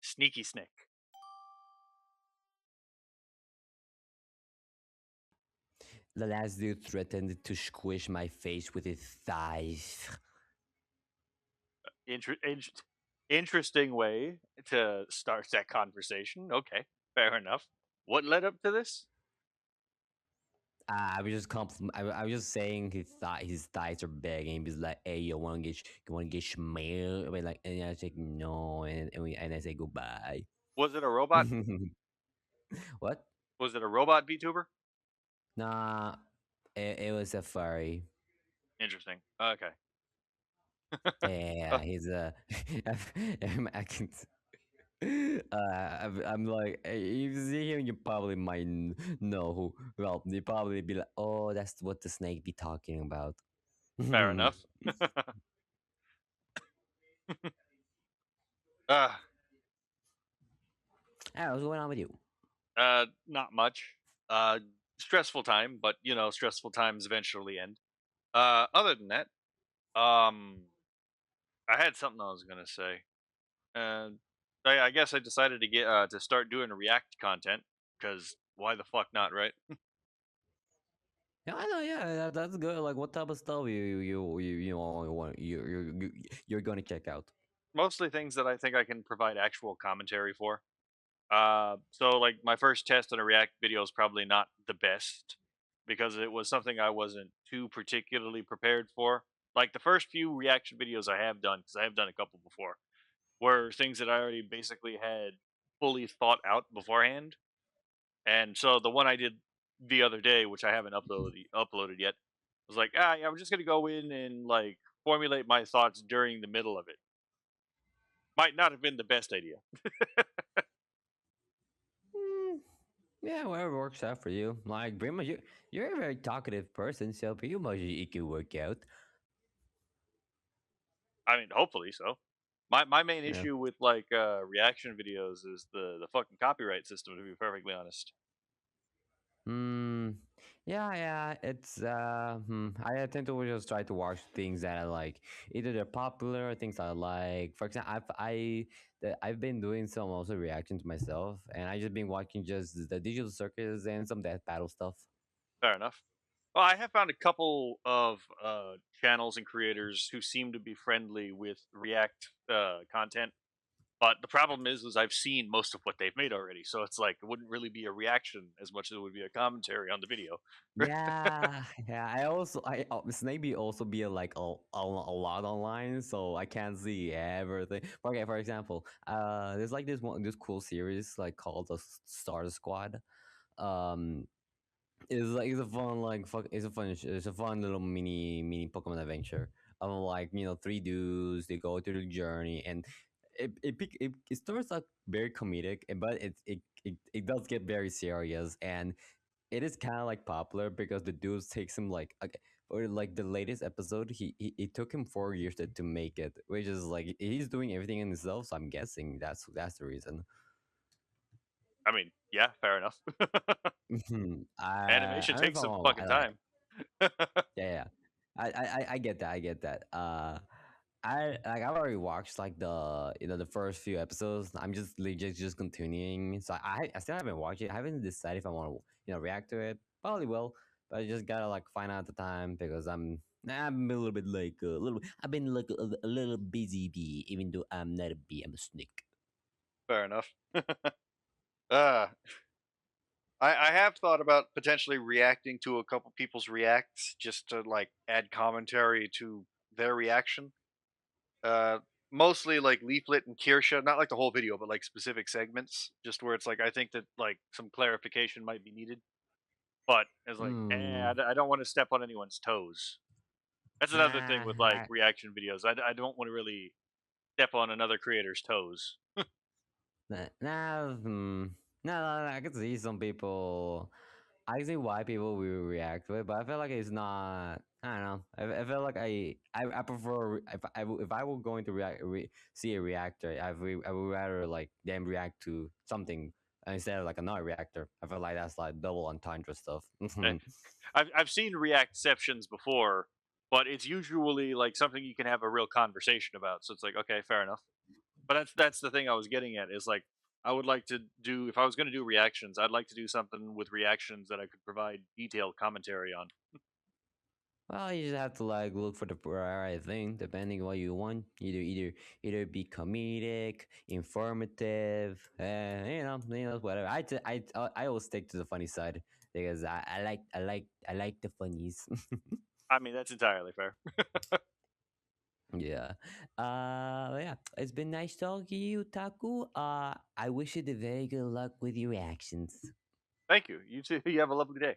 Sneaky Snick. The last dude threatened to squish my face with his thighs. Interesting way to start that conversation. Okay, fair enough. What led up to this? I was just I was just saying his thighs are big, and he was like, "Hey, you want to get schmear?" But like, and I was like, "No," and I say goodbye. Was it a robot? What? Was it a robot VTuber? Nah, it was a furry. Interesting. Okay. Yeah, he's a. I can. I'm like, if you see him, you probably might know who. Well, you probably be like, "Oh, that's what the snake be talking about." Fair enough. uh, Ah, what's going on with you? Not much. Stressful time, but stressful times eventually end. Other than that, um, I had something I was gonna say. Uh, I guess I decided to get to start doing React content because why the fuck not, right? Yeah, I know. Yeah, that's good. Like, what type of stuff you're gonna check out? Mostly things that I think I can provide actual commentary for. So like my first test on a React video is probably not the best because it was something I wasn't too particularly prepared for. Like the first few reaction videos I have done, because I have done a couple before, were things that I already basically had fully thought out beforehand. And so the one I did the other day, which I haven't uploaded yet, was like, yeah, I'm just gonna go in and like formulate my thoughts during the middle of it. Might not have been the best idea. Mm, yeah, whatever works out for you. Like, pretty much, you're a very talkative person, so pretty much it can work out. I mean, hopefully so. My main Yeah. issue with like reaction videos is the fucking copyright system. To be perfectly honest, Hmm. Yeah, yeah. I tend to just try to watch things that I like. Either they're popular or things I like. For example, I've been doing some also reactions myself, and I just been watching just the digital circus and some death battle stuff. fair enough. Well, I have found a couple of channels and creators who seem to be friendly with React content. But the problem is I've seen most of what they've made already, so it's like it wouldn't really be a reaction as much as it would be a commentary on the video. Yeah, yeah. Snake also be like a lot online, so I can't see everything. Okay, for example, there's like this cool series like called the Star Squad. Um, it's a fun like fuck. It's a fun little mini Pokemon adventure of like three dudes. They go through the journey and. It starts out very comedic, but it does get very serious, and it is kind of like popular because the dude takes him like okay, or like the latest episode it took him 4 years to make it, which is like he's doing everything in himself, so I'm guessing that's the reason. I mean, yeah, fair enough. Animation I don't know if takes some I'm, fucking I don't, time. yeah, yeah. I get that, I get that. I've already watched like the first few episodes. I'm just legit just continuing, so I still haven't watched it. I haven't decided if I want to react to it. Probably will, but I just gotta like find out the time because I'm a little bit like a little. I've been like a little busy bee, even though I'm not a bee. I'm a snake. Fair enough. uh, I have thought about potentially reacting to a couple people's reacts just to like add commentary to their reaction. Uh, Mostly like Leaflet and Kirsha, not like the whole video, but like specific segments, just where it's like I think that like some clarification might be needed. But it's like, Hmm. I don't want to step on anyone's toes. That's another thing with like Nah. reaction videos. I don't want to really step on another creator's toes. Nah. No, I can see some people. I can see why people will react to it, but I feel like it's not. I don't know. I feel like I prefer if I were going to see a reactor, I would rather like them react to something instead of like another reactor. I feel like that's like double entendre stuff. Eh, I've seen reactceptions before, but it's usually like something you can have a real conversation about. So it's like, okay, fair enough. But that's the thing I was getting at is like I would like to do if I was going to do reactions, I'd like to do something with reactions that I could provide detailed commentary on. Well, you just have to like look for the right thing, depending on what you want. Either be comedic, informative, whatever. I always stick to the funny side because I like the funnies. I mean, that's entirely fair. Yeah. Yeah. It's been nice talking to you, Taku. I wish you the very good luck with your actions. Thank you. You too. You have a lovely day.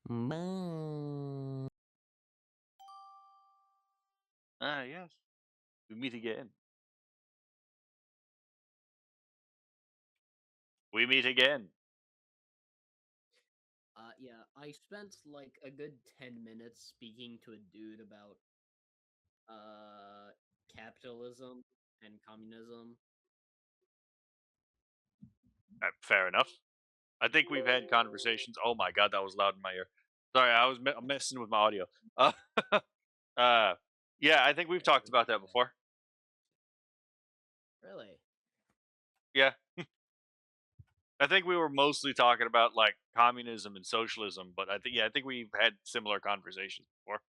Bye. Ah, yes. We meet again. We meet again. Yeah, I spent like a good 10 minutes speaking to a dude about uh capitalism and communism. Fair enough. I think we've had conversations. Oh my god, that was loud in my ear. Sorry, I'm messing with my audio. Uh, uh, yeah, I think we've talked about that before. Really? Yeah, I think we were mostly talking about like communism and socialism, but I think we've had similar conversations before.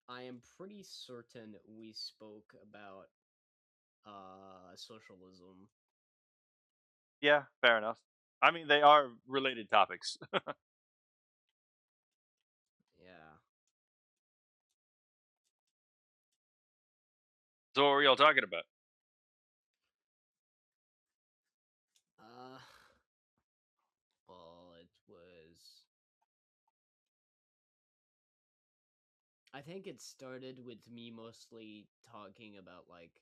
I am pretty certain we spoke about socialism. Yeah, fair enough. I mean, they are related topics. Yeah. So what were y'all talking about? Uh well, it was I think it started with me mostly talking about like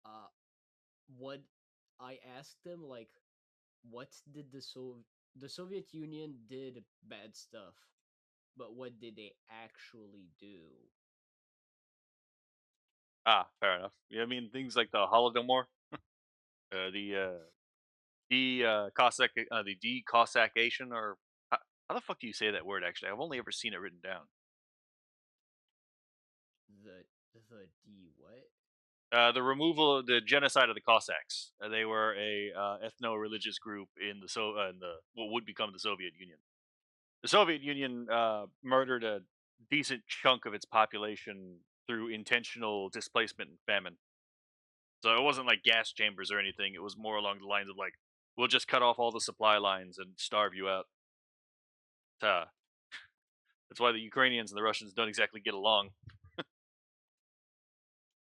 uh what I asked them like what did the Soviet Union did bad stuff, but what did they actually do? Ah, fair enough. Yeah, I mean things like the Holodomor, the Cossack, the decossaccation, or how the fuck do you say that word? Actually, I've only ever seen it written down. The D what? The removal of the genocide of the Cossacks. They were a ethno-religious group in the what would become the Soviet Union. The Soviet Union murdered a decent chunk of its population through intentional displacement and famine. So it wasn't like gas chambers or anything. It was more along the lines of like, we'll just cut off all the supply lines and starve you out. Uh, that's why the Ukrainians and the Russians don't exactly get along.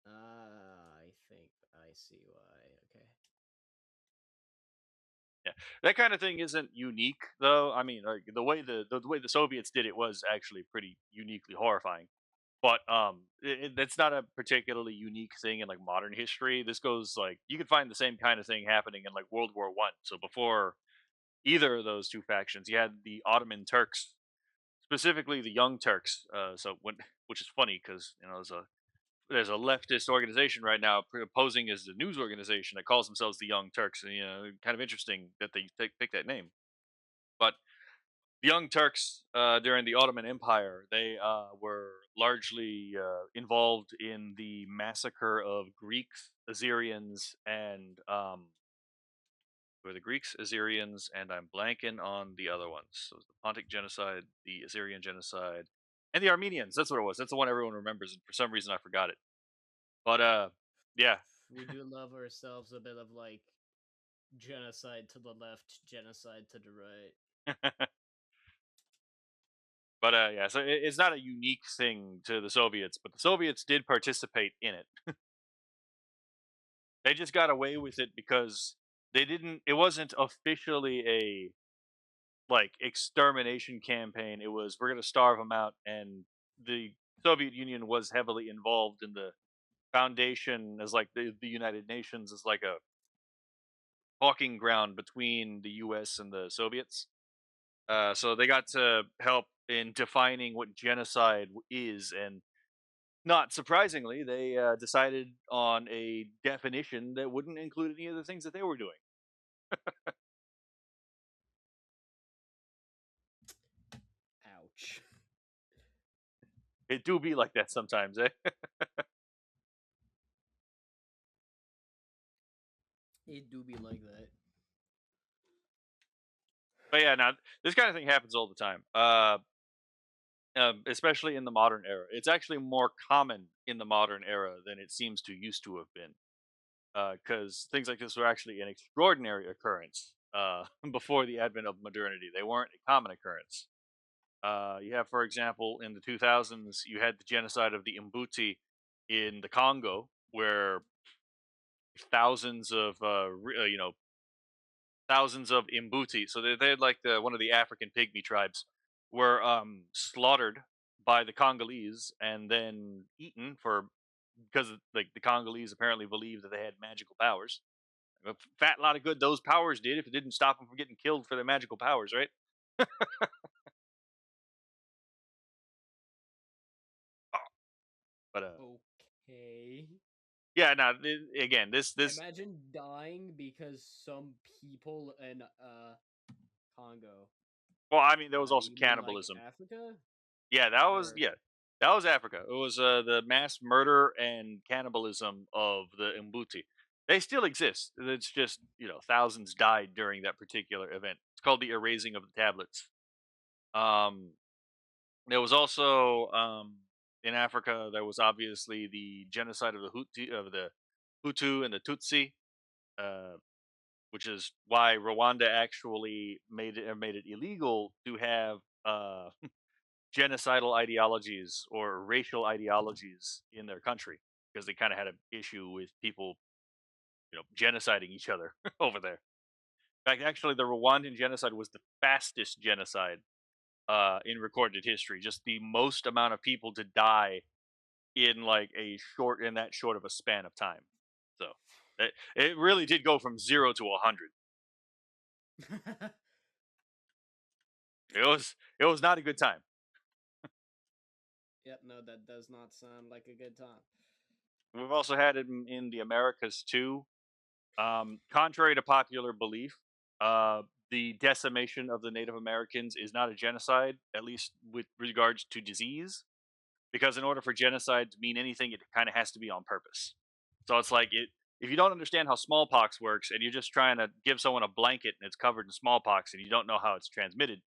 I think I see why. Okay. Yeah, that kind of thing isn't unique, though. I mean, like the way the Soviets did it was actually pretty uniquely horrifying. But that's not a particularly unique thing in like modern history. This goes like you could find the same kind of thing happening in like World War I. So before either of those two factions, you had the Ottoman Turks, specifically the Young Turks. Which is funny because there's a leftist organization right now posing as a news organization that calls themselves the Young Turks, and kind of interesting that they pick that name. But the Young Turks during the Ottoman Empire, they were largely involved in the massacre of Greeks, Assyrians, and were the Greeks, Assyrians, and I'm blanking on the other ones. So it was the Pontic genocide, the Assyrian genocide, and the Armenians. That's what it was. That's the one everyone remembers, and for some reason I forgot it. But yeah. We do love ourselves a bit of like genocide to the left, genocide to the right. But yeah, so it's not a unique thing to the Soviets, but the Soviets did participate in it. They just got away with it because they didn't. It wasn't officially a like extermination campaign. It was we're going to starve them out, and the Soviet Union was heavily involved in the foundation as like the United Nations as like a talking ground between the U.S. and the Soviets. So they got to help in defining what genocide is, and not surprisingly, they decided on a definition that wouldn't include any of the things that they were doing. Ouch. It do be like that sometimes, eh? It do be like that. But yeah, now this kind of thing happens all the time. Especially in the modern era. It's actually more common in the modern era than it seems to used to have been. Because things like this were actually an extraordinary occurrence before the advent of modernity. They weren't a common occurrence. You have, for example, in the 2000s, you had the genocide of the Mbuti in the Congo, where thousands of, thousands of Mbuti, so they're like one of the African pygmy tribes, were slaughtered by the Congolese and then eaten for because like the Congolese apparently believed that they had magical powers. A fat lot of good those powers did if it didn't stop them from getting killed for their magical powers, right? But Okay. yeah, now again, this Imagine dying because some people in Congo. well, I mean, there was also You mean like cannibalism. Africa? Yeah, Or that was Africa. It was the mass murder and cannibalism of the Mbuti. They still exist. It's just thousands died during that particular event. It's called the erasing of the tablets. Um, there was also in Africa. There was obviously the genocide of the Hutu and the Tutsi, uh, which is why Rwanda actually made it illegal to have genocidal ideologies or racial ideologies in their country because they kind of had an issue with people, genociding each other over there. In fact, actually, the Rwandan genocide was the fastest genocide in recorded history. Just the most amount of people to die in in that short of a span of time. So it really did go from 0 to 100. It was not a good time. Yep, no, that does not sound like a good time. We've also had it in the Americas too. Contrary to popular belief, the decimation of the Native Americans is not a genocide, at least with regards to disease, because in order for genocide to mean anything, it kind of has to be on purpose. So it's like if you don't understand how smallpox works and you're just trying to give someone a blanket and it's covered in smallpox and you don't know how it's transmitted,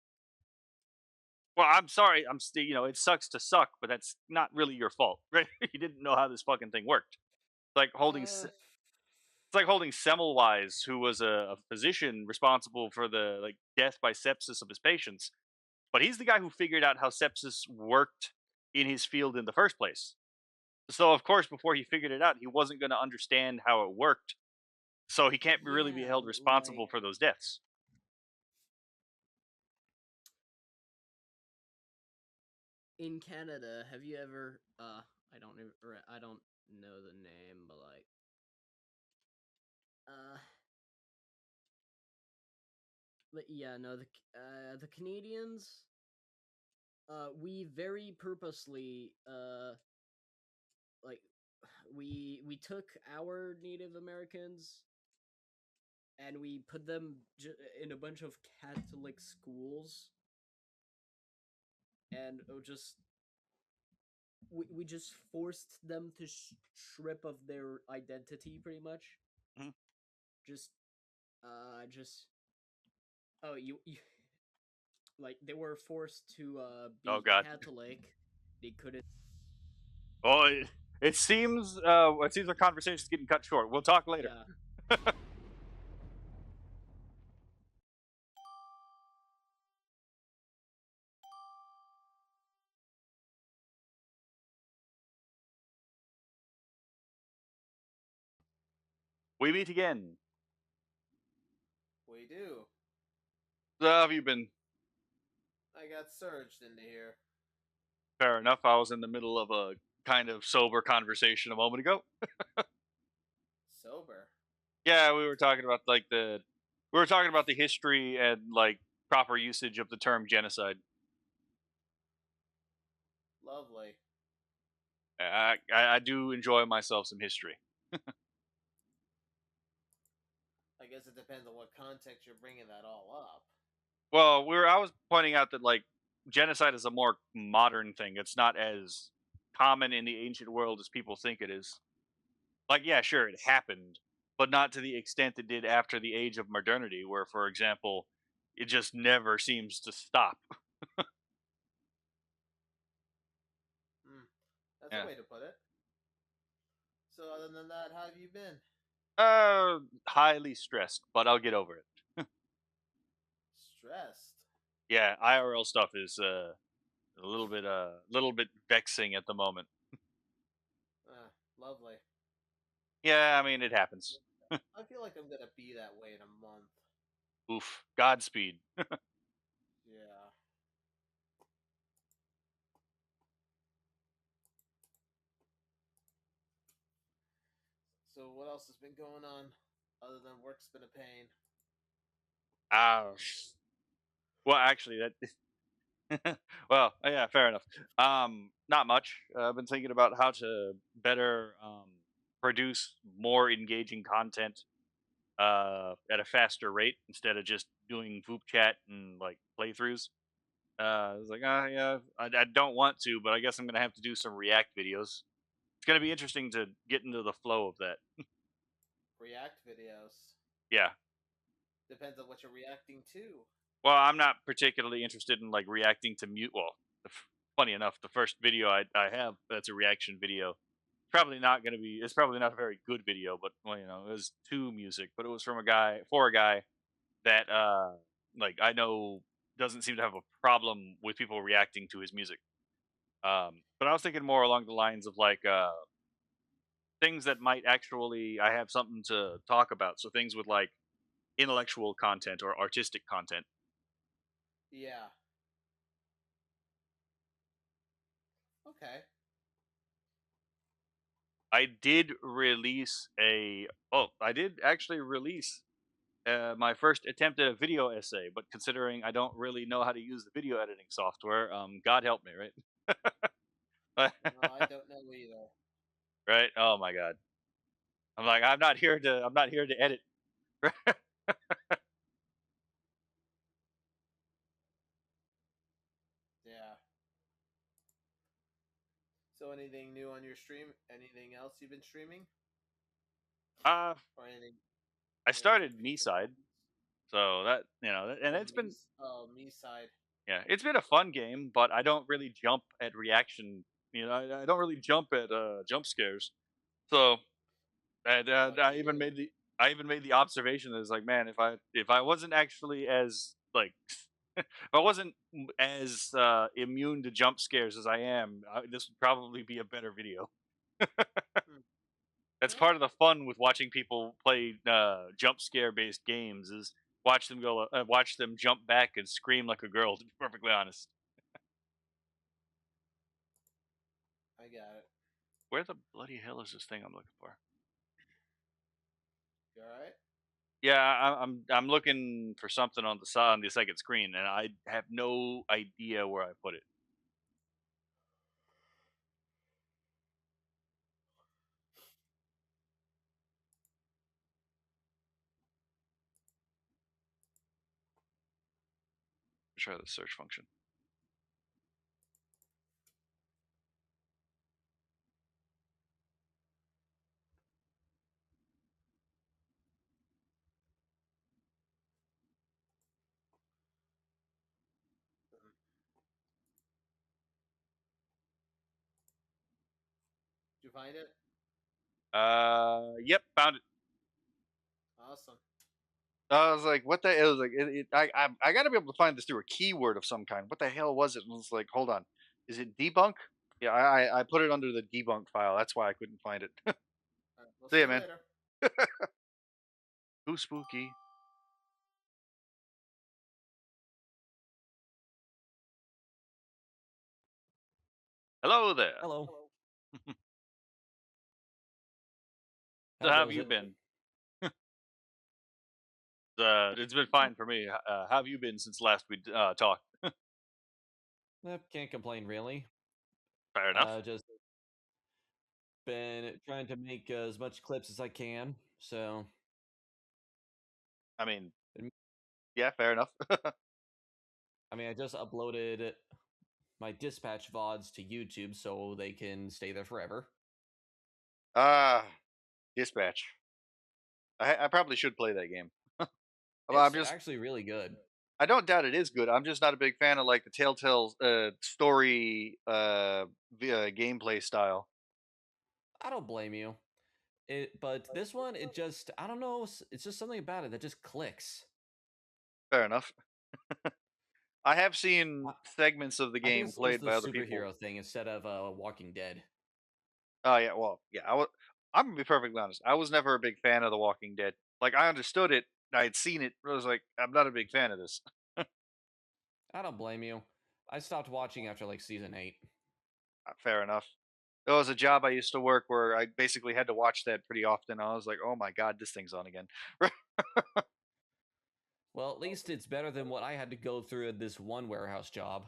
well, I'm sorry, I'm still, it sucks to suck, but that's not really your fault, right? You didn't know how this fucking thing worked. Like holding Uh, It's like holding Semmelweis, who was a physician responsible for the death by sepsis of his patients, but he's the guy who figured out how sepsis worked in his field in the first place. So of course, before he figured it out, he wasn't going to understand how it worked. So he can't really be yeah, held responsible for those deaths. in Canada, have you ever I don't know the name, but uh yeah, no, the Canadians, we very purposely like we took our Native Americans and we put them in a bunch of Catholic schools, and we just forced them to strip of their identity pretty much. Mhm. Just just oh you like they were forced to Oh be God. Catholic. They couldn't. Oh, it seems our conversation's getting cut short. We'll talk later. Yeah. We meet again. We do. So how have you been? I got surged into here. Fair enough. I was in the middle of a kind of sober conversation a moment ago. Sober. Yeah, we were talking about the history and proper usage of the term genocide. Lovely. I do enjoy myself some history. I guess it depends on what context you're bringing that all up. Well, I was pointing out that genocide is a more modern thing. It's not as common in the ancient world as people think it is. Like, yeah, sure, it happened, but not to the extent it did after the age of modernity, where, for example, it just never seems to stop. Hmm. That's a Yeah. way to put it. So other than that, how have you been? Highly stressed, but I'll get over it. Stressed. Yeah, IRL stuff is a little bit vexing at the moment. Lovely. Yeah, I mean it happens. I feel like I'm gonna be that way in a month. Oof. Godspeed. Yeah. So what else has been going on other than work's been a pain? Ah, well, actually, that. Well, yeah, fair enough. Not much. I've been thinking about how to better produce more engaging content at a faster rate instead of just doing VupeChat and like playthroughs. I was like, yeah, I don't want to, but I guess I'm gonna have to do some React videos. It's gonna be interesting to get into the flow of that. React videos. Yeah. Depends on what you're reacting to. Well, I'm not particularly interested in like reacting to mute. Well, funny enough, the first video I have that's a reaction video. Probably not going to be. It's probably not a very good video, but well, you know, it was to music, but it was from a guy for a guy that like I know doesn't seem to have a problem with people reacting to his music. But I was thinking more along the lines of like things that might actually I have something to talk about. So things with like intellectual content or artistic content. Yeah. Okay. I did release a. Oh, I did actually release my first attempt at a video essay, but considering I don't really know how to use the video editing software, God help me, right? I don't know either. Right? Oh my God! I'm like, I'm not here to. I'm not here to edit. Yeah. So anything new on your stream? Anything else you've been streaming? uh, Or anything I any started future me side, plans? so that you know, and Oh it's been me side. yeah, it's been a fun game, but I don't really jump at reaction. You know, I don't really jump at jump scares. So and Lucky you. I even made the observation that it's like, man, if I wasn't actually as like if I wasn't as immune to jump scares as I am, this would probably be a better video. Hmm. That's Yeah, part of the fun with watching people play jump scare based games is watch them jump back and scream like a girl. To be perfectly honest, I got it. where the bloody hell is this thing I'm looking for? You alright? Yeah, I'm looking for something on the side on the second screen, and I have no idea where I put it. Try the search function. Did you find it? Yep, found it. Awesome. I was like, what the? It was like, I got to be able to find this through a keyword of some kind. What the hell was it? And I was like, hold on, is it debunk? Yeah, I put it under the debunk file. That's why I couldn't find it. Alright, we'll See see ya, you man. later. Too spooky. Hello there. Hello. So How how have goes you it? been? It's been fine for me. How have you been since last we talked? Can't complain really. Fair enough. Just been trying to make as much clips as I can. So, I mean, adm- yeah, fair enough. I mean, I just uploaded my dispatch VODs to YouTube so they can stay there forever. Ah, dispatch. I probably should play that game. Well, I'm It's just actually really good. I don't doubt it is good. I'm just not a big fan of like the Telltale story gameplay style. I don't blame you. But this one, it just I don't know. It's just something about it that just clicks. Fair enough. I have seen I, segments of the I think game it's also played the by other people. superhero thing instead of Walking Dead. Oh yeah, well, yeah. I'm gonna be perfectly honest. I was never a big fan of The Walking Dead. Like I understood it, I had seen it. But I was like, I'm not a big fan of this. I don't blame you. I stopped watching after like season 8. Fair enough. There was a job I used to work where I basically had to watch that pretty often. I was like, oh my god, this thing's on again. Well, at least it's better than what I had to go through at this one warehouse job.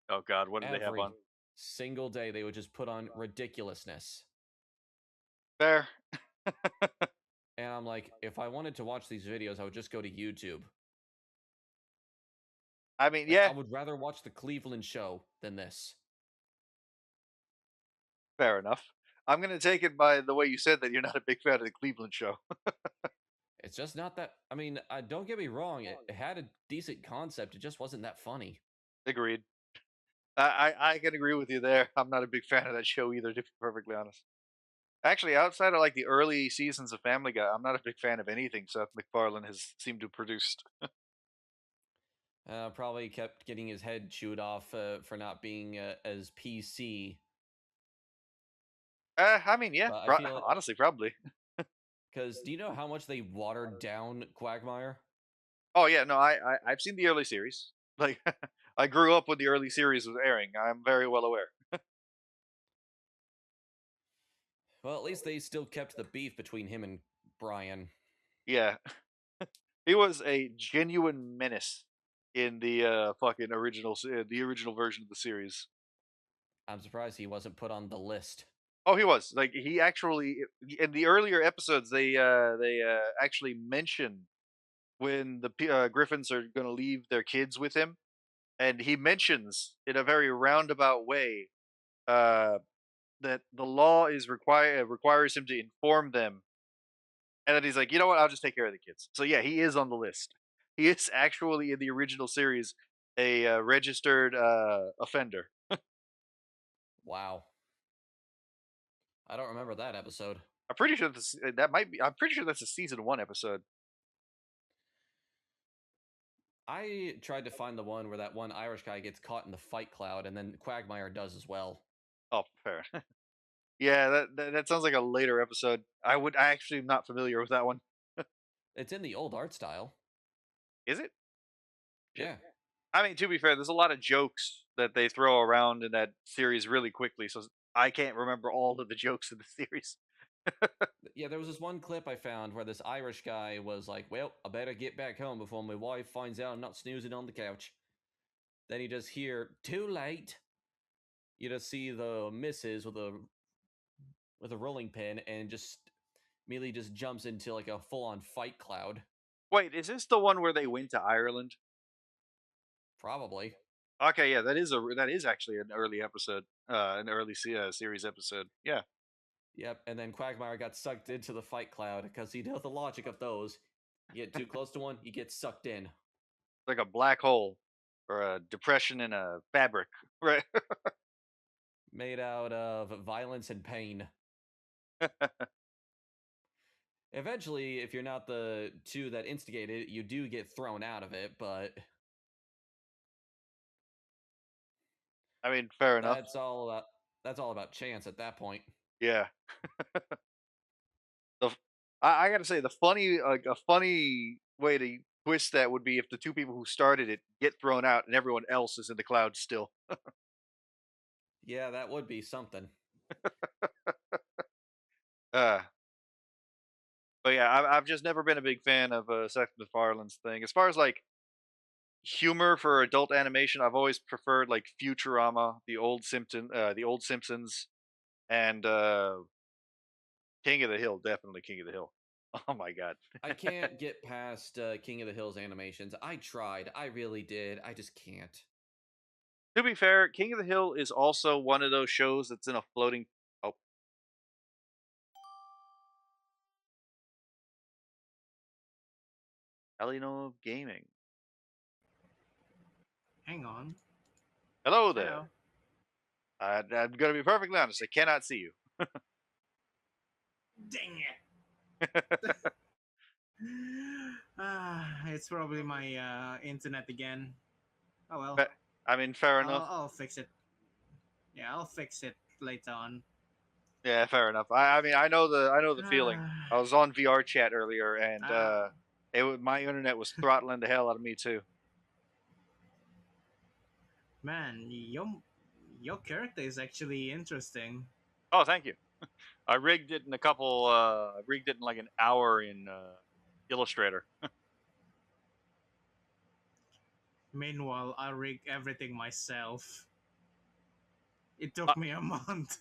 Oh god, what did they have Every on? single day they would just put on ridiculousness. Fair. And I'm like, if I wanted to watch these videos, I would just go to YouTube. I mean, Like, I yeah, would rather watch the Cleveland show than this. fair enough. I'm gonna take it by the way you said that you're not a big fan of the Cleveland show. It's just not that. I mean, don't get me wrong. It had a decent concept. It just wasn't that funny. Agreed. I can agree with you there. I'm not a big fan of that show either, to be perfectly honest. Actually, outside of like the early seasons of Family Guy, I'm not a big fan of anything Seth MacFarlane has seemed to have produced. Probably kept getting his head chewed off for not being as PC. I mean, yeah, But I feel like, honestly, probably. because do you know how much they watered down Quagmire? Oh yeah, no, I've seen the early series. Like, I grew up when the early series was airing. I'm very well aware. Well, at least they still kept the beef between him and Brian. Yeah, he was a genuine menace in the fucking the original version of the series. I'm surprised he wasn't put on the list. Oh, he was like he actually in the earlier episodes they actually mention when the Griffins are going to leave their kids with him, and he mentions in a very roundabout way uh, that the law is requires him to inform them, and then he's like, you know what, I'll just take care of the kids. So yeah, he is on the list. He is actually in the original series a registered offender. Wow. I don't remember that episode. I'm pretty sure that might be. I'm pretty sure that's a season 1 episode. I tried to find the one where that one Irish guy gets caught in the fight cloud, and then Quagmire does as well. Oh, fair. Yeah, that sounds like a later episode. I actually am not familiar with that one. It's in the old art style. Is it? Shit. Yeah. I mean, to be fair, there's a lot of jokes that they throw around in that series really quickly, so I can't remember all of the jokes in the series. Yeah, there was this one clip I found where this Irish guy was like, well, I better get back home before my wife finds out I'm not snoozing on the couch. Then you just hear, too late. You just see the missus with a rolling pin and just immediately just jumps into like a full-on fight cloud. Wait, is this the one where they went to Ireland? Probably. Okay, yeah, that is actually an early episode, an early series episode. Yeah. Yep, and then Quagmire got sucked into the fight cloud because he knows the logic of those. You get too close to one, you get sucked in. It's like a black hole or a depression in a fabric, right? Made out of violence and pain. Eventually, if you're not the two that instigate it, you do get thrown out of it, but I mean, fair enough. that's all about chance at that point. Yeah. I gotta say, a funny way to twist that would be if the two people who started it get thrown out and everyone else is in the clouds still. Yeah, that would be something. Uh, but yeah, I've just never been a big fan of Seth MacFarlane's thing. As far as like humor for adult animation, I've always preferred like Futurama, the old Simpsons, and King of the Hill. Definitely King of the Hill. Oh my god. I can't get past King of the Hills animations. I tried. I really did. I just can't. To be fair, King of the Hill is also one of those shows that's in a floating. Oh, Elino Gaming. Hang on. Hello there. Hello. I'm gonna be perfectly honest. I cannot see you. Dang it. It's probably my internet again. Oh well. I mean, fair enough. I'll fix it. Yeah, I'll fix it later on. Yeah, fair enough. I mean, I know the feeling. I was on VR chat earlier, and my internet was throttling the hell out of me too. Man, your character is actually interesting. Oh, thank you. I rigged it in I rigged it in like an hour in Illustrator. Meanwhile, I rig everything myself. It took me a month.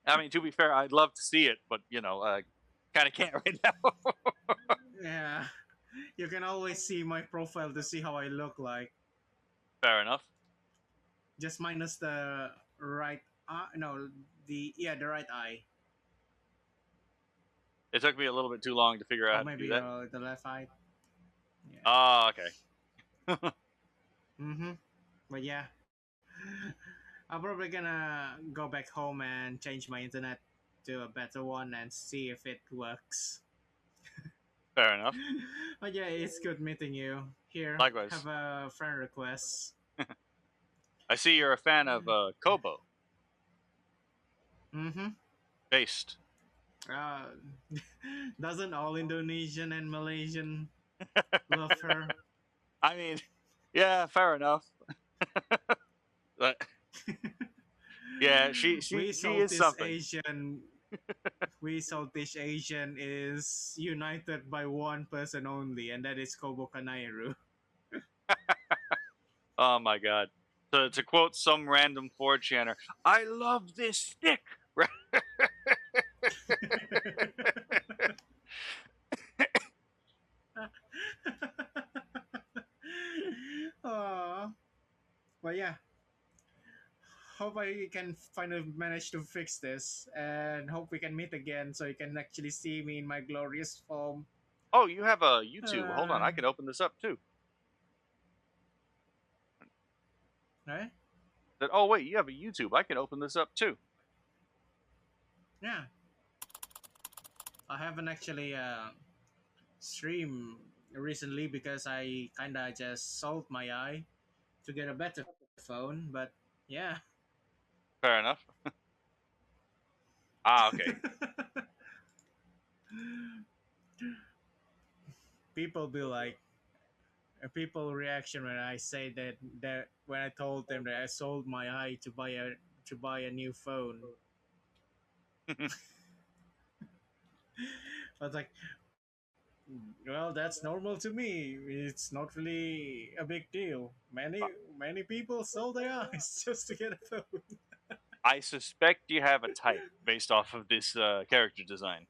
I mean, to be fair, I'd love to see it, but you know, kind of can't right now. Yeah, you can always see my profile to see how I look like. Fair enough. Just minus the right eye. No, the right eye. It took me a little bit too long to figure out Or how to maybe do that. the left eye. Yeah. Oh, okay. But yeah, I'm probably gonna go back home and change my internet to a better one and see if it works. Fair enough. But yeah, it's good meeting you. Here, Likewise. have a friend request. I see you're a fan of Kobo. Based. Doesn't all Indonesian and Malaysian love her? I mean, yeah, fair enough. But yeah, she is something. Asian. We Southeast Asian is united by one person only, and that is Kobo Kanairu. Oh my god. To quote some random 4chaner, I love this stick. But yeah, hope I can finally manage to fix this, and hope we can meet again so you can actually see me in my glorious form. Oh, you have a YouTube. Hold on, I can open this up too. Right? Oh wait, you have a YouTube. I can open this up too. Yeah. I haven't actually streamed recently because I kinda just sold my eye to get a better phone, but yeah. Fair enough. Okay. People be like, people reaction when I say that when I told them that I sold my eye to buy a new phone. I was like, well, that's normal to me. It's not really a big deal. Many people sell their eyes just to get a phone. I suspect you have a type based off of this character design.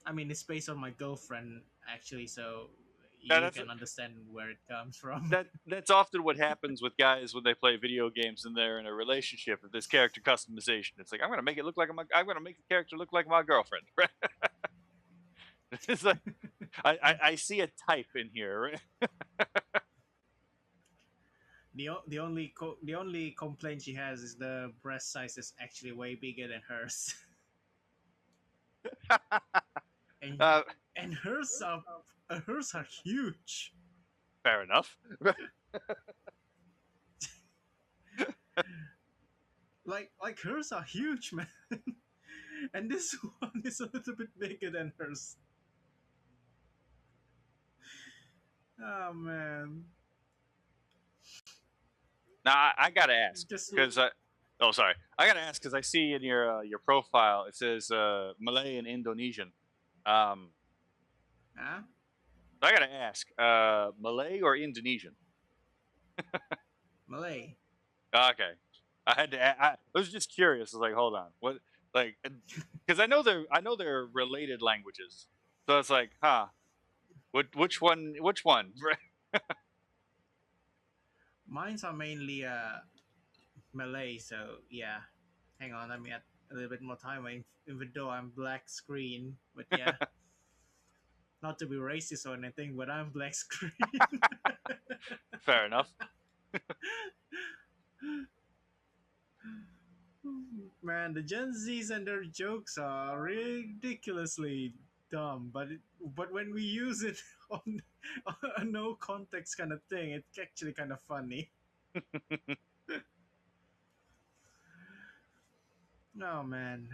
I mean, it's based on my girlfriend actually, so Yeah, you can understand where it comes from. That's often what happens with guys when they play video games and they're in a relationship with this character customization. It's like I'm gonna make it look like I'm gonna make the character look like my girlfriend. It's like I see a type in here. The only complaint she has is the breast size is actually way bigger than hers. and and hers are huge. Fair enough. like hers are huge, man. And this one is a little bit bigger than hers. Oh man. Now I gotta ask Just because oh sorry, I gotta ask because I see in your profile it says Malay and Indonesian. Huh? I gotta ask, Malay or Indonesian? Malay. Okay, I had to. I was just curious. I was like, hold on, what? Like, because I know they're related languages. So it's like, huh? Which one? Which one? Mines are mainly Malay, so yeah. Hang on, let me add a little bit more time, even though I'm black screen. But yeah. Not to be racist or anything, but I'm black screen. Fair enough. Man, the Gen Zs and their jokes are ridiculously dumb, but when we use it on a no context kind of thing, it's actually kind of funny. Oh man.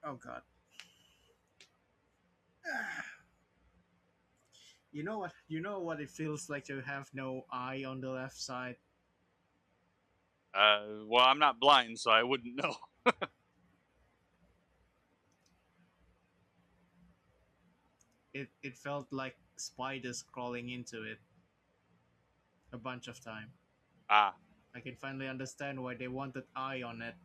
Oh god. You know what? You know what it feels like to have no eye on the left side. Well, I'm not blind, so I wouldn't know. It felt like spiders crawling into it a bunch of time. Ah, I can finally understand why they wanted eye on it.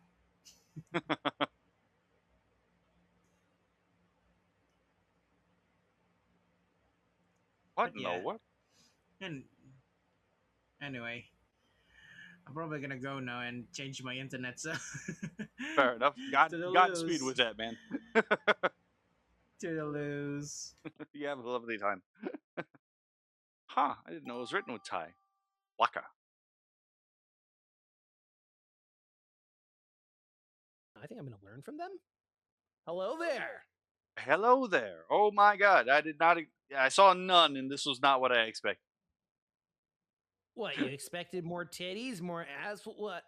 what But in the yeah, what? and anyway, I'm probably gonna go now and change my internet. So Fair enough. to the Godspeed lose, with that, man. to the lose. You have a lovely time. Huh? I didn't know it was written with Thai. Waka. I think I'm going to learn from them. Hello there. Hello there. Oh my God! I did not. I saw none, and this was not what I expected. What, you expected more titties, more ass? What?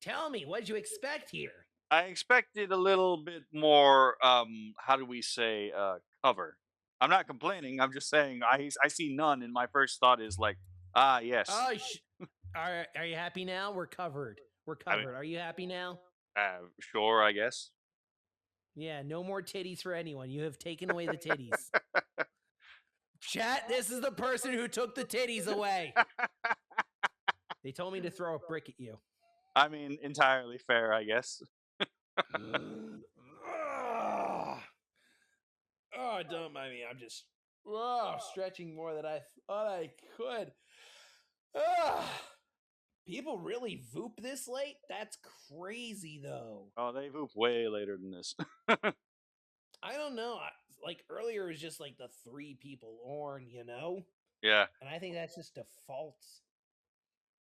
Tell me, what did you expect here? I expected a little bit more. How do we say? Cover. I'm not complaining. I'm just saying I see none, and my first thought is like, ah, yes. Oh, are you happy now? We're covered. We're I mean- covered. Are you happy now? Sure, I guess. Yeah, no more titties for anyone. You have taken away the titties. Chat, this is the person who took the titties away. They told me to throw a brick at you. I mean, entirely fair, I guess. Oh, don't mind me. I'm just stretching more than I thought I could. People really Voop this late? That's crazy, though. Oh, they move way later than this. I don't know. Like earlier, it was just like the 3 people on, you know? Yeah. And I think that's just default.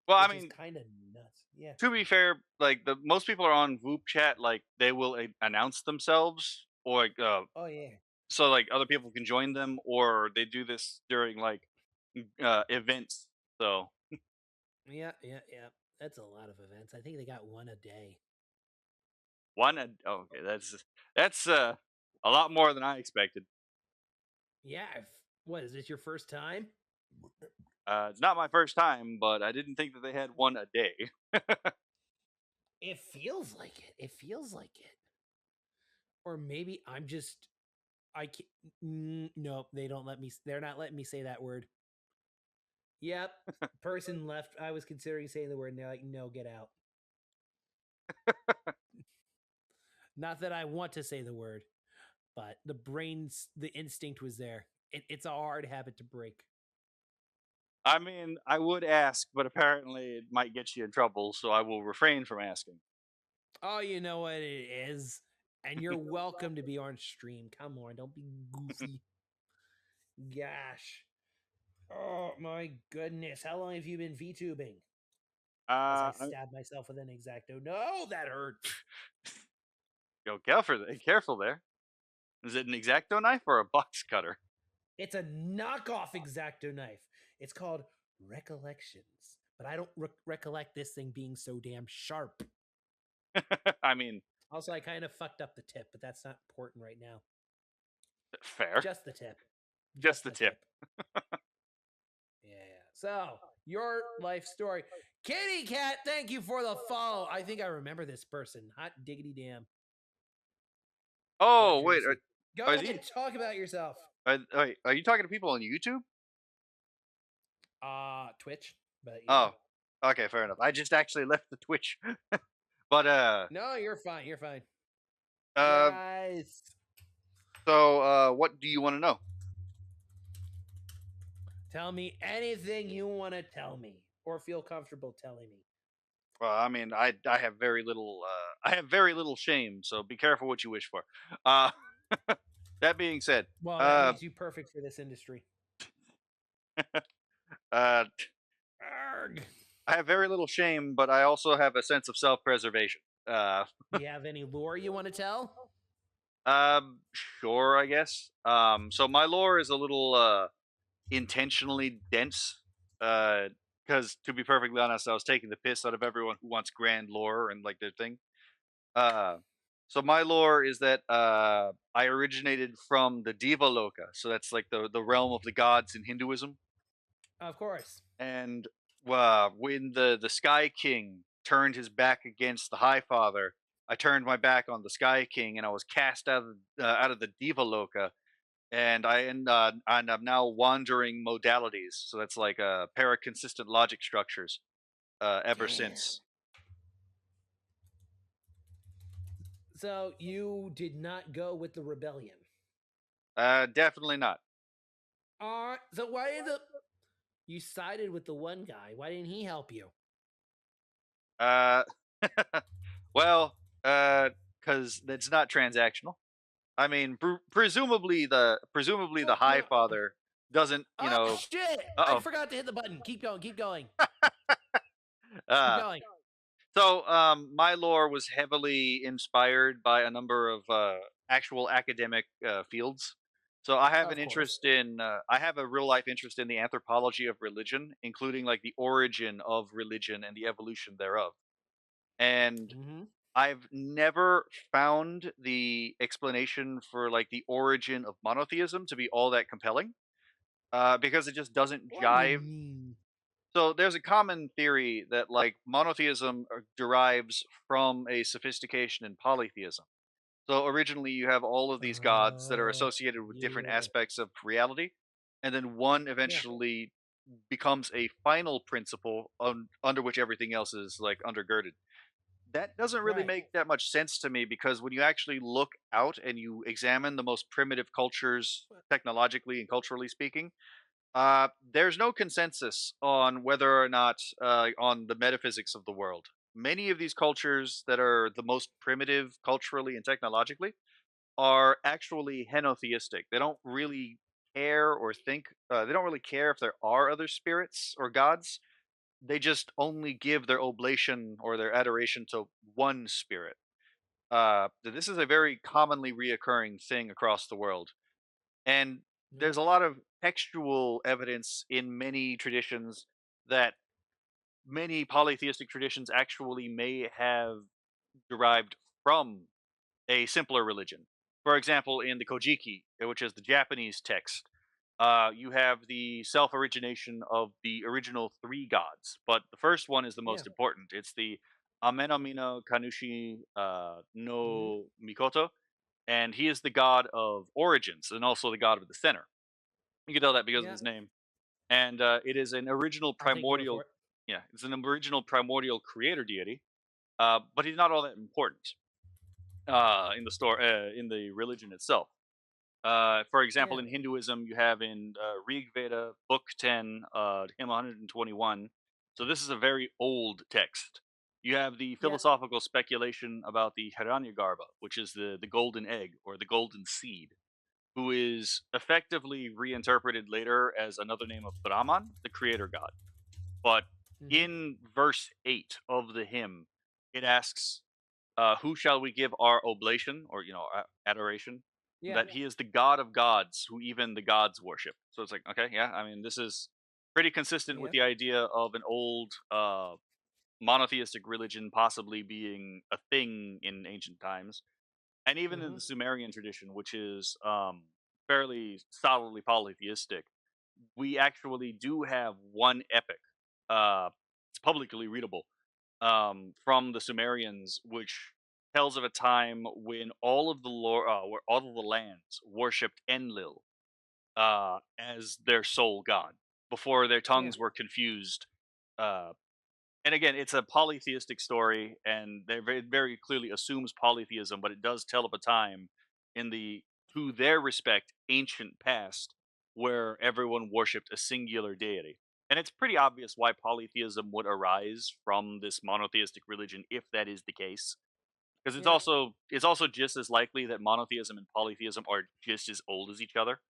Well, I Which mean, is kind of nuts. Yeah. to be fair, like most people are on VupeChat, like they will announce themselves, or like, Oh yeah. so like other people can join them, or they do this during like events. So Yeah. That's a lot of events. I think they got one a day. okay, that's a lot more than I expected. Yeah. What is this your first time? It's not my first time, but I didn't think that they had one a day. It feels like it. It feels like it. Or maybe I'm just. I can't. Nope. They don't let me. They're not letting me say that word. Yep. Person left. I was considering saying the word, and they're like, "No, get out." Not that I want to say the word, but the instinct was there. It's a hard habit to break. I mean, I would ask, but apparently it might get you in trouble, so I will refrain from asking. Oh, you know what it is. And you're welcome to be on stream. Come on, don't be goofy. Gosh. Oh my goodness. How long have you been VTubing? As I stab myself with an X-Acto. No, that hurt. Yo, careful there. Is it an X-Acto knife or a box cutter? It's a knockoff X-Acto knife. It's called Recollections. But I don't recollect this thing being so damn sharp. I mean, also, I kind of fucked up the tip, but that's not important right now. Fair. Just the tip. Just the tip. Yeah. So, your life story. Kitty Cat, thank you for the follow. I think I remember this person. Hot diggity damn. Oh, wait. Go ahead, talk about yourself. Are you talking to people on YouTube? Twitch. But yeah. Oh, okay, fair enough. I just actually left the Twitch. But no, you're fine. You're fine. Guys. So, what do you want to know? Tell me anything you want to tell me, or feel comfortable telling me. Well, I mean, I have very little shame, so be careful what you wish for. That being said, Well, that makes you perfect for this industry. uh, Arg. I have very little shame, but I also have a sense of self-preservation. Do you have any lore you want to tell? Sure, I guess. So my lore is a little intentionally dense. Because to be perfectly honest, I was taking the piss out of everyone who wants grand lore and like their thing. Uh, so my lore is that I originated from the Diva Loka, so that's like the realm of the gods in Hinduism. Of course. And when the Sky King turned his back against the High Father, I turned my back on the Sky King, and I was cast out of the Diva Loka, and and I'm now wandering modalities. So that's like paraconsistent logic structures. Ever Damn. since. So you did not go with the rebellion. Definitely not. So why is it you sided with the one guy? Why didn't he help you? Uh, well, because it's not transactional. I mean, presumably the High No. Father doesn't, you Oh know. shit! Uh-oh. I forgot to hit the button. Keep going. Keep going. Keep Uh, going. so, my lore was heavily inspired by a number of actual academic fields. So I have Of an course. interest in, I have a real life interest in the anthropology of religion, including like the origin of religion and the evolution thereof. And Mm-hmm. I've never found the explanation for like the origin of monotheism to be all that compelling, because it just doesn't What do jive. you mean? So there's a common theory that like monotheism derives from a sophistication in polytheism. So originally you have all of these gods that are associated with different Yeah. aspects of reality, and then one eventually becomes a final principle under which everything else is like undergirded. That doesn't really Right. make that much sense to me, because when you actually look out and you examine the most primitive cultures, technologically and culturally speaking, there's no consensus on whether or not on the metaphysics of the world. Many of these cultures that are the most primitive culturally and technologically are actually henotheistic. They don't really care or think. They don't really care if there are other spirits or gods. They just only give their oblation or their adoration to one spirit. This is a very commonly reoccurring thing across the world. And there's a lot of textual evidence in many traditions that many polytheistic traditions actually may have derived from a simpler religion. For example, in the Kojiki, which is the Japanese text, you have the self origination of the original three gods, but the first one is the most important. It's the Amenamina Kanushi no Mikoto, and he is the god of origins and also the god of the center. You can tell that because of his name. And it is an original I'll take your word primordial. for it. Yeah, it's an original primordial creator deity, but he's not all that important in the story, in the religion itself. For example, in Hinduism, you have in Rig Veda, Book 10, hymn 121. So this is a very old text. You have the philosophical speculation about the Hiranyagarbha, which is the golden egg or the golden seed, who is effectively reinterpreted later as another name of Brahman, the creator god. But in verse 8 of the hymn, it asks, who shall we give our oblation or, adoration? That he is the god of gods who even the gods worship. So it's like, okay, yeah, I mean, this is pretty consistent with the idea of an old monotheistic religion possibly being a thing in ancient times. And even in the Sumerian tradition, which is fairly solidly polytheistic, we actually do have one epic. It's publicly readable from the Sumerians, which tells of a time when all of the where all of the lands worshipped Enlil as their sole god before their tongues were confused. Uh, and again, it's a polytheistic story, and they very, very clearly assumes polytheism, but it does tell of a time in the, to their respect, ancient past where everyone worshipped a singular deity. And it's pretty obvious why polytheism would arise from this monotheistic religion if that is the case. because Yeah. it's also just as likely that monotheism and polytheism are just as old as each other.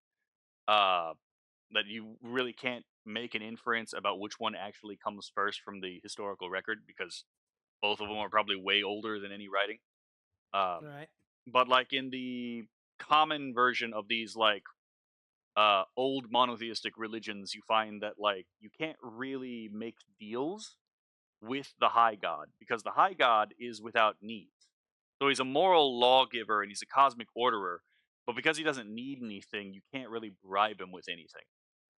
That you really can't make an inference about which one actually comes first from the historical record, because both of them are probably way older than any writing. All right. But like in the common version of these like old monotheistic religions, you find that like you can't really make deals with the high god, because the high god is without needs. So he's a moral lawgiver and he's a cosmic orderer, but because he doesn't need anything, you can't really bribe him with anything.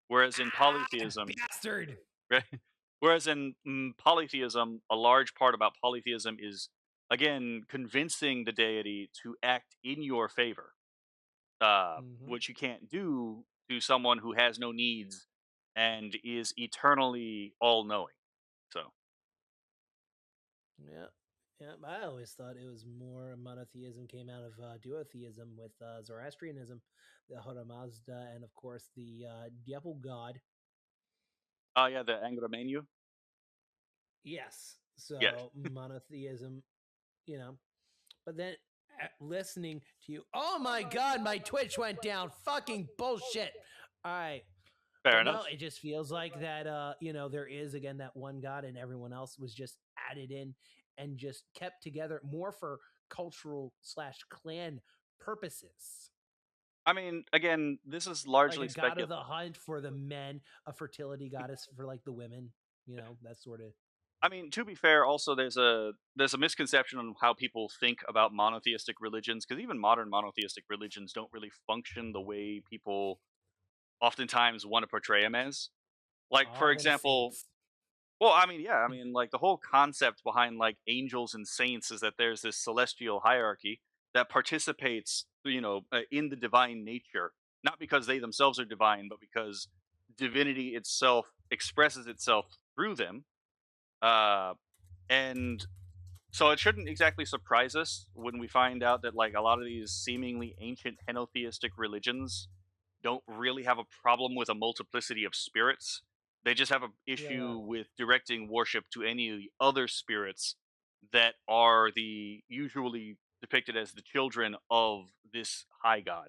Whereas in polytheism, Bastard. right? Whereas in polytheism, a large part about polytheism is again convincing the deity to act in your favor, which you can't do to someone who has no needs and is eternally all-knowing. So Yeah. Yeah, I always thought it was more monotheism came out of duotheism with Zoroastrianism, the Hora Mazda, and of course the Diablo god. yeah, the Angra Mainyu. Yes. Yes. So monotheism, you know. But then listening to you, oh my god, my Twitch went down. Fucking bullshit. All right. Fair But enough. no, it just feels like that you know, there is again that one god and everyone else was just added in and just kept together more for cultural / clan purposes. I mean, again, this is Like largely a god of speculative. the hunt for the men, a fertility goddess for like the women, you know, that sort of. I mean, to be fair, also there's a misconception on how people think about monotheistic religions, because even modern monotheistic religions don't really function the way people oftentimes want to portray them as. Like, for All them example, saints. well, I mean, yeah, I mean, like the whole concept behind like angels and saints is that there's this celestial hierarchy that participates, in the divine nature, not because they themselves are divine, but because divinity itself expresses itself through them. Uh, and so it shouldn't exactly surprise us when we find out that like a lot of these seemingly ancient henotheistic religions don't really have a problem with a multiplicity of spirits. They just have an issue with directing worship to any of the other spirits that are the usually depicted as the children of this high god.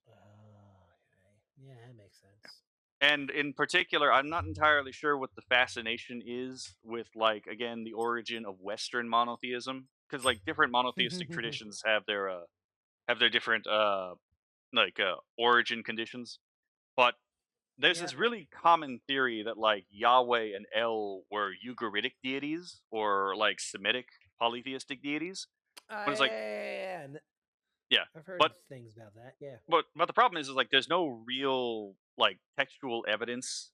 Okay. Yeah, that makes sense. And in particular, I'm not entirely sure what the fascination is with, like, again, the origin of Western monotheism, because like different monotheistic traditions have their different origin conditions. But there's this really common theory that like Yahweh and El were Ugaritic deities or like Semitic polytheistic deities. But it's like, yeah, I've heard but things about that. Yeah. but the problem is like there's no real like textual evidence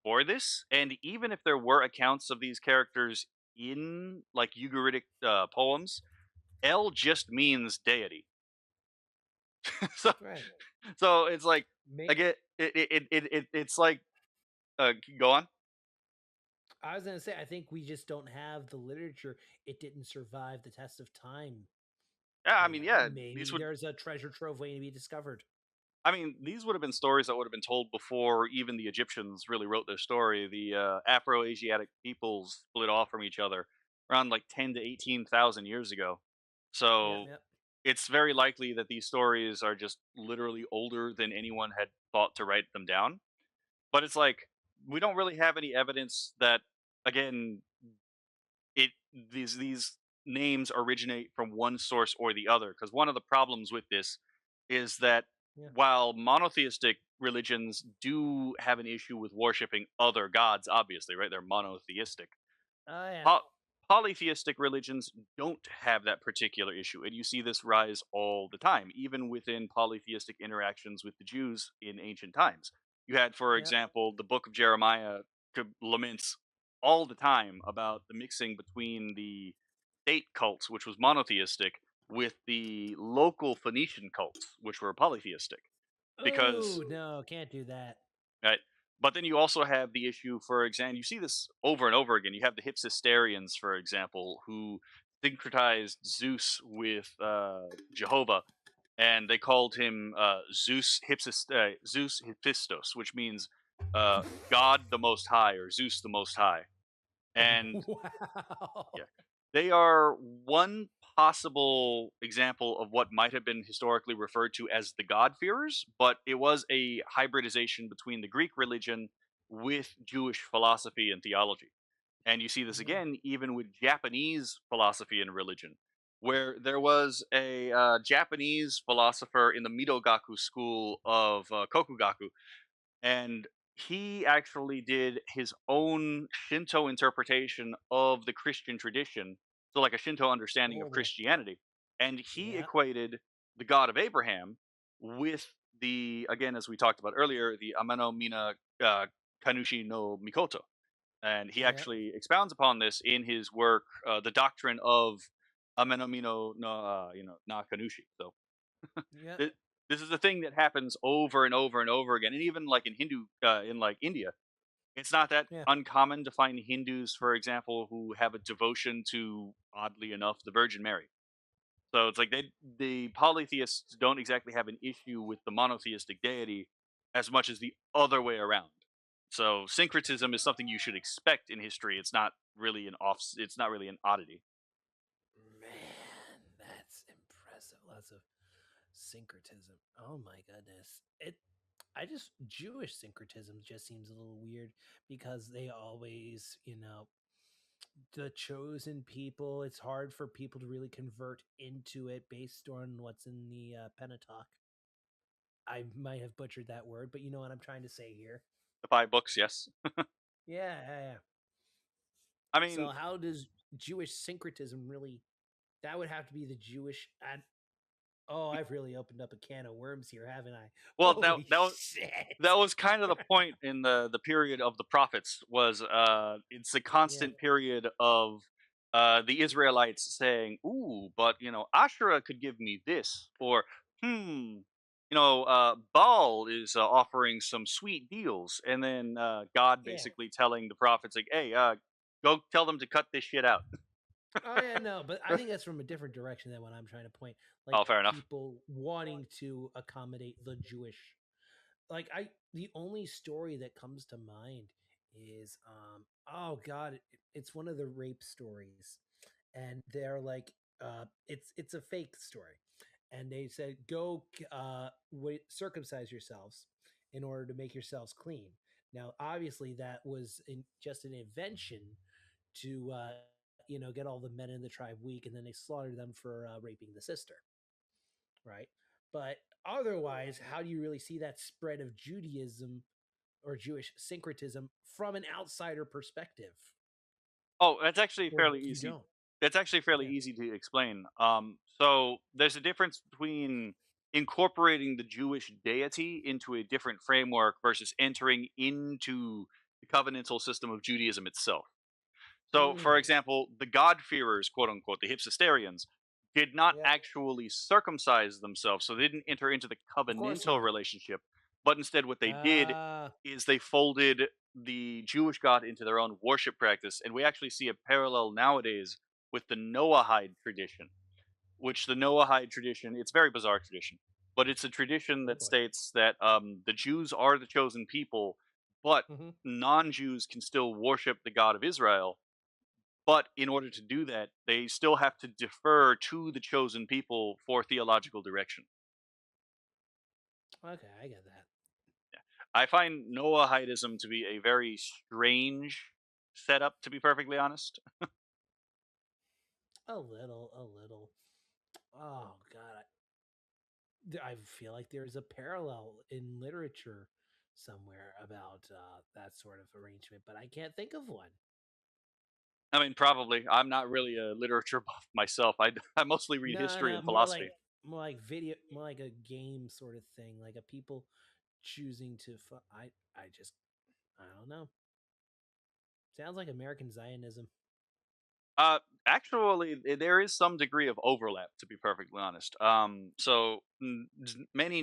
for this, and even if there were accounts of these characters in like Ugaritic poems, El just means deity. so Right. so it's like May- again it's like go on. I was gonna say, I think we just don't have the literature. It didn't survive the test of time. Yeah, I You mean, know, yeah, maybe these would. there's a treasure trove waiting to be discovered. I mean, these would have been stories that would have been told before even the Egyptians really wrote their story. The Afro-Asiatic peoples split off from each other around like 10 to 18,000 years ago. So Yep. it's very likely that these stories are just literally older than anyone had thought to write them down. But it's like we don't really have any evidence that, again, these names originate from one source or the other. Because one of the problems with this is that while monotheistic religions do have an issue with worshiping other gods, obviously, right? They're monotheistic. Oh yeah. Polytheistic religions don't have that particular issue, and you see this rise all the time, even within polytheistic interactions with the Jews in ancient times. You had, for example, the book of Jeremiah laments all the time about the mixing between the state cults, which was monotheistic, with the local Phoenician cults, which were polytheistic. Because, Oh no, can't do that. right? But then you also have the issue, for example, you see this over and over again. You have the Hypsisterians, for example, who syncretized Zeus with Jehovah, and they called him Zeus Hephistos, which means God the Most High or Zeus the Most High. And Wow. yeah, They are one possible example of what might have been historically referred to as the God-fearers, but it was a hybridization between the Greek religion with Jewish philosophy and theology. And you see this again even with Japanese philosophy and religion, where there was a Japanese philosopher in the Midogaku school of Kokugaku, and he actually did his own Shinto interpretation of the Christian tradition, so like a Shinto understanding of Oh boy. Christianity, and he Yeah. equated the God of Abraham with again, as we talked about earlier, the Ameno Mina Kanushi no Mikoto, and he Yeah. actually expounds upon this in his work, The Doctrine of Ameno Mino no Na Kanushi. So Yeah. th- this is a thing that happens over and over and over again, and even like in in like India, it's not that Yeah. uncommon to find Hindus, for example, who have a devotion to, oddly enough, the Virgin Mary. So it's like the polytheists don't exactly have an issue with the monotheistic deity as much as the other way around. So syncretism is something you should expect in history. It's not really It's not really an oddity. Man, that's impressive. Lots of syncretism. Oh my goodness. Jewish syncretism just seems a little weird because they always, the chosen people, it's hard for people to really convert into it based on what's in the Pentateuch. I might have butchered that word, but you know what I'm trying to say here. The 5 books, yes. Yeah. I So mean, how does Jewish syncretism really? That would have to be the Jewish. Oh, I've really opened up a can of worms here, haven't I? well, Holy shit! that was kind of the point in the period of the prophets. Was it's a Yeah. constant period of the Israelites saying, "Ooh, but Asherah could give me this," or Baal is offering some sweet deals, and then God Yeah. basically telling the prophets like, "Hey, go tell them to cut this shit out." Oh yeah, no, but I think that's from a different direction than what I'm trying to point. Like Oh, fair enough. people wanting to accommodate the Jewish. The only story that comes to mind is oh god, it's one of the rape stories, and they're like it's a fake story, and they said go circumcise yourselves in order to make yourselves clean. Now obviously that was just an invention to get all the men in the tribe weak, and then they slaughtered them for raping the sister, right? But otherwise, how do you really see that spread of Judaism or Jewish syncretism from an outsider perspective? Oh, that's actually Or fairly you easy. don't? It's actually fairly Yeah. easy to explain. So there's a difference between incorporating the Jewish deity into a different framework versus entering into the covenantal system of Judaism itself. So, for Mm, example, the God-fearers, quote unquote, the Hipsisterians, did not yeah. actually circumcise themselves, so they didn't enter into the Of course covenantal not. relationship. But instead, what they did Ah, is they folded the Jewish God into their own worship practice, and we actually see a parallel nowadays with the Noahide tradition. Which the Noahide tradition, it's a very bizarre tradition, but it's a tradition oh that boy. states that the Jews are the chosen people, but Hmm. non-Jews can still worship the God of Israel, but in order to do that, they still have to defer to the chosen people for theological direction. Okay, I get that. I find Noahidism to be a very strange setup, to be perfectly honest. A little, a little. Oh god, I feel like there's a parallel in literature somewhere about that sort of arrangement, but I can't think of one. I mean, probably. I'm not really a literature buff myself. I mostly read No, history no, and philosophy. more like video, more like a game sort of thing, like a people choosing to. I don't know. Sounds like American Zionism. Uh, Actually, there is some degree of overlap, to be perfectly honest. Many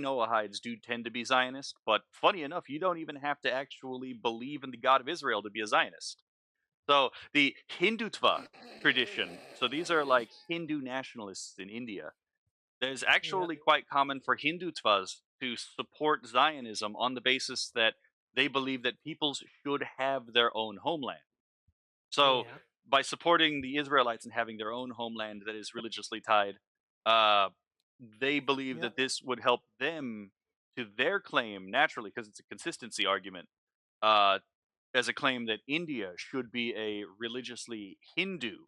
Noahides do tend to be Zionist, but funny enough, you don't even have to actually believe in the God of Israel to be a Zionist. So the Hindutva tradition, so these are like Hindu nationalists in India. There's Yeah, actually quite common for Hindutvas to support Zionism on the basis that they believe that peoples should have their own homeland. So yeah. by supporting the Israelites and having their own homeland that is religiously tied, uh, they believe that Yep. this would help them to their claim naturally, because it's a consistency argument, uh, as a claim that India should be a religiously Hindu,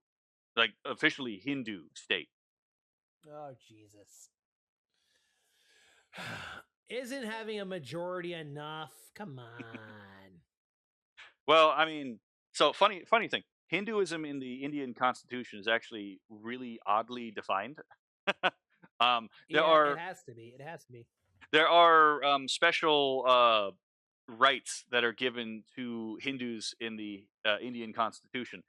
like officially Hindu state. Oh Jesus. Isn't having a majority enough? Come on. Well, I mean, so funny thing. Hinduism in the Indian constitution is actually really oddly defined. There Yeah, it are has to be. It has to be. special rights that are given to Hindus in the Indian constitution,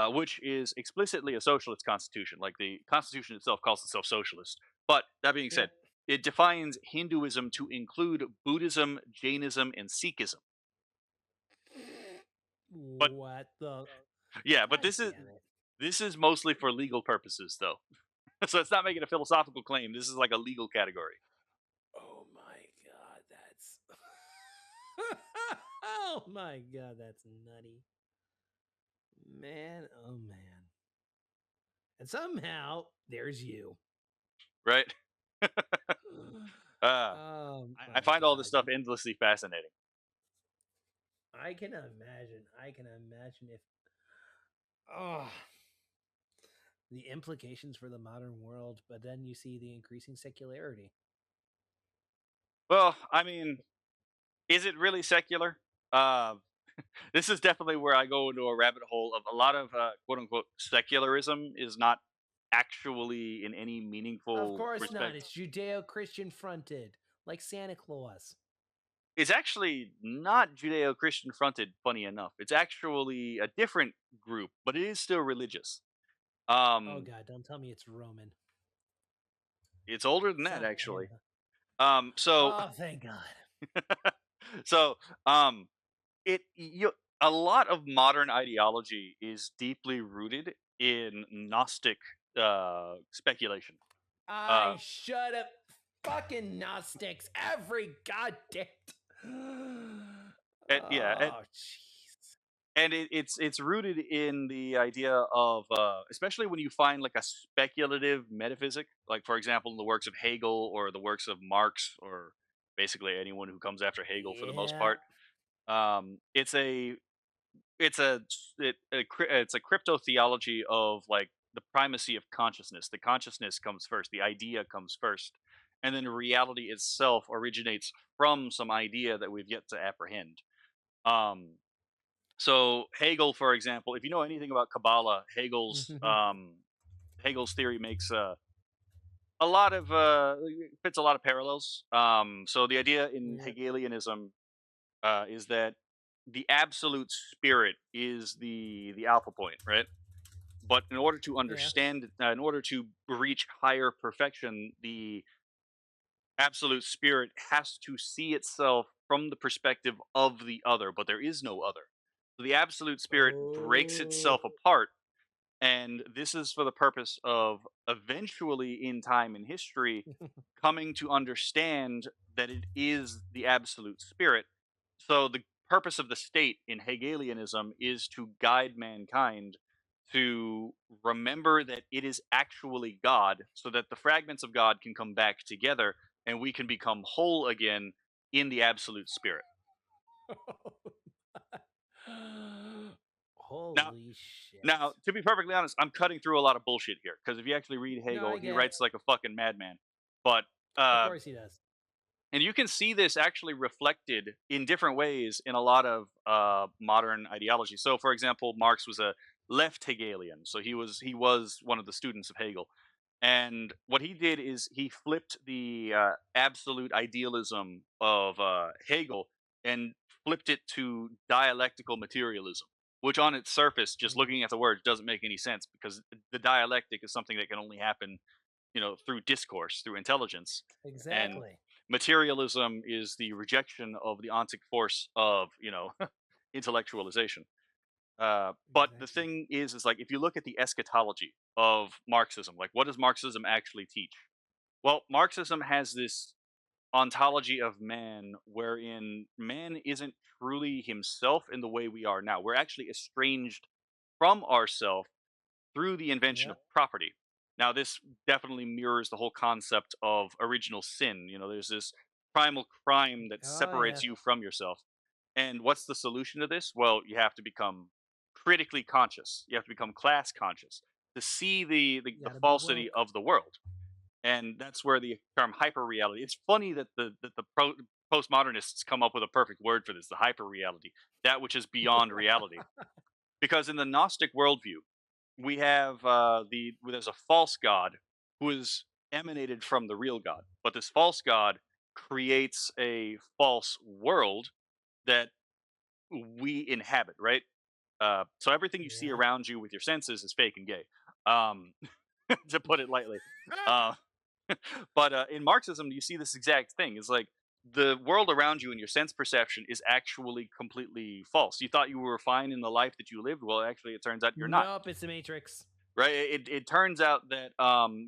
which is explicitly a socialist constitution. Like the constitution itself calls itself socialist. But that being said, Yep. it defines Hinduism to include Buddhism, Jainism, and Sikhism. But What the? yeah, but God damn it. this is mostly for legal purposes, though. So it's not making a philosophical claim. This is like a legal category. Oh my god, that's. Oh my god, that's nutty. Man, oh man. And somehow, there's you. Right? Oh I my find all this God. stuff endlessly fascinating. I can imagine. I can imagine if. Oh. The implications for the modern world, but then you see the increasing secularity. Well, I mean, is it really secular? Uh, this is definitely where I go into a rabbit hole of a lot of quote unquote secularism is not actually in any Of meaningful course not. respect. It's Judeo Christian fronted, like Santa Claus. It's actually not Judeo Christian fronted, funny enough. It's actually a different group, but it is still religious. Oh God, don't tell me it's Roman. It's older than that, Son of actually. a- So Oh, thank God. so a lot of modern ideology is deeply rooted in Gnostic speculation. I shut up. Fucking Gnostics. Every goddamn. Yeah, Oh, jeez. and it's rooted in the idea of especially when you find like a speculative metaphysic, like for example in the works of Hegel or the works of Marx or basically anyone who comes after Hegel for the most Yeah. part. It's a it's a crypto theology of like the primacy of consciousness. The consciousness comes first, the idea comes first, and then reality itself originates from some idea that we've yet to apprehend. Um, so Hegel, for example, if you know anything about Kabbalah, Hegel's theory makes a lot of fits a lot of parallels. So the idea in Yeah. Hegelianism is that the absolute spirit is the alpha point, right? But in order to understand, in order to reach higher perfection, the absolute spirit has to see itself from the perspective of the other, but there is no other. So the absolute spirit breaks itself Oh. apart, and this is for the purpose of eventually in time and history coming to understand that it is the absolute spirit. So the purpose of the state in Hegelianism is to guide mankind to remember that it is actually God, so that the fragments of God can come back together and we can become whole again in the absolute spirit. Now, Holy shit. now, to be perfectly honest, I'm cutting through a lot of bullshit here because if you actually read No, I Hegel, he get it. writes like a fucking madman. But Of course he does. and you can see this actually reflected in different ways in a lot of modern ideology. So, for example, Marx was a left Hegelian, so he was one of the students of Hegel. And what he did is he flipped the absolute idealism of Hegel and flipped it to dialectical materialism, which on its surface, just looking at the words, doesn't make any sense because the dialectic is something that can only happen, through discourse, through intelligence. And Exactly. materialism is the rejection of the ontic force of intellectualization. But the Exactly. thing is like if you look at the eschatology of Marxism, like what does Marxism actually teach? Well, Marxism has this ontology of man wherein man isn't truly himself in the way we are now. We're actually estranged from ourself through the invention Yep. of property. Now, this definitely mirrors the whole concept of original sin. You know, there's this primal crime that Oh separates yeah. you from yourself. And what's the solution to this? Well, you have to become critically conscious. You have to become class conscious to see the Gotta be falsity woke. of the world. And that's where the term hyper reality. It's funny that the postmodernists come up with a perfect word for this, the hyper reality, that which is beyond reality. Because in the Gnostic worldview, we have there's a false god who is emanated from the real god, but this false god creates a false world that we inhabit, right? So everything you see Yeah. around you with your senses is fake and gay, um, to put it lightly. Uh, but in Marxism, you see this exact thing. It's like the world around you and your sense perception is actually completely false. You thought you were fine in the life that you lived. Well, actually, it turns out you're not. Nope, it's the Matrix. Right? It turns out that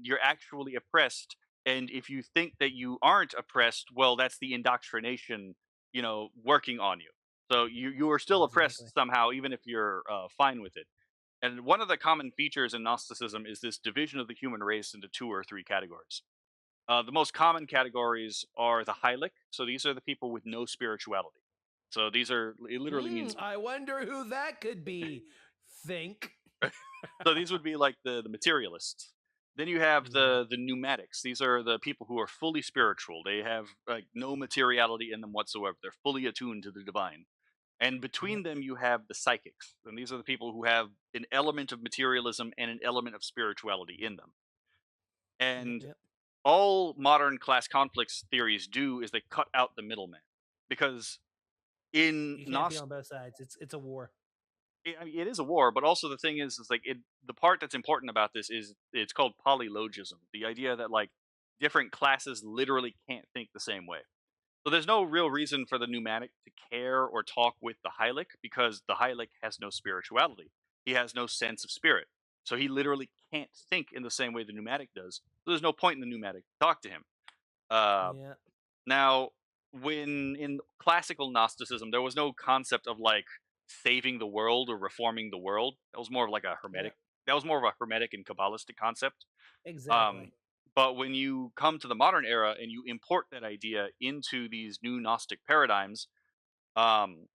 you're actually oppressed, and if you think that you aren't oppressed, well, that's the indoctrination, working on you. So you are still Exactly. oppressed somehow, even if you're fine with it. And one of the common features in Gnosticism is this division of the human race into 2 or 3 categories. The most common categories are the Hylic. So these are the people with no spirituality. So these are, it literally means, I wonder who that could be. Think. so these would be like the materialists. Then you have Yeah. the pneumatics. These are the people who are fully spiritual. They have like no materiality in them whatsoever. They're fully attuned to the divine. And between Yep. them, you have the psychics. And these are the people who have an element of materialism and an element of spirituality in them. Yep. And Yep. all modern class conflicts theories do is they cut out the middleman. Because in You can't be on both sides. It's a war. I mean, it is a war, but also the thing is like the part that's important about this is it's called polylogism. The idea that like different classes literally can't think the same way. So there's no real reason for the pneumatic to care or talk with the Hylic because the Hylic has no spirituality. He has no sense of spirit. So he literally can't think in the same way the pneumatic does. So there's no point in the pneumatic to talk to him. Uh, Yeah. Now, when in classical Gnosticism, there was no concept of like saving the world or reforming the world. That was more of like a hermetic. Yep. That was more of a hermetic and kabbalistic concept. Exactly. Um, but when you come to the modern era and you import that idea into these new Gnostic paradigms, um,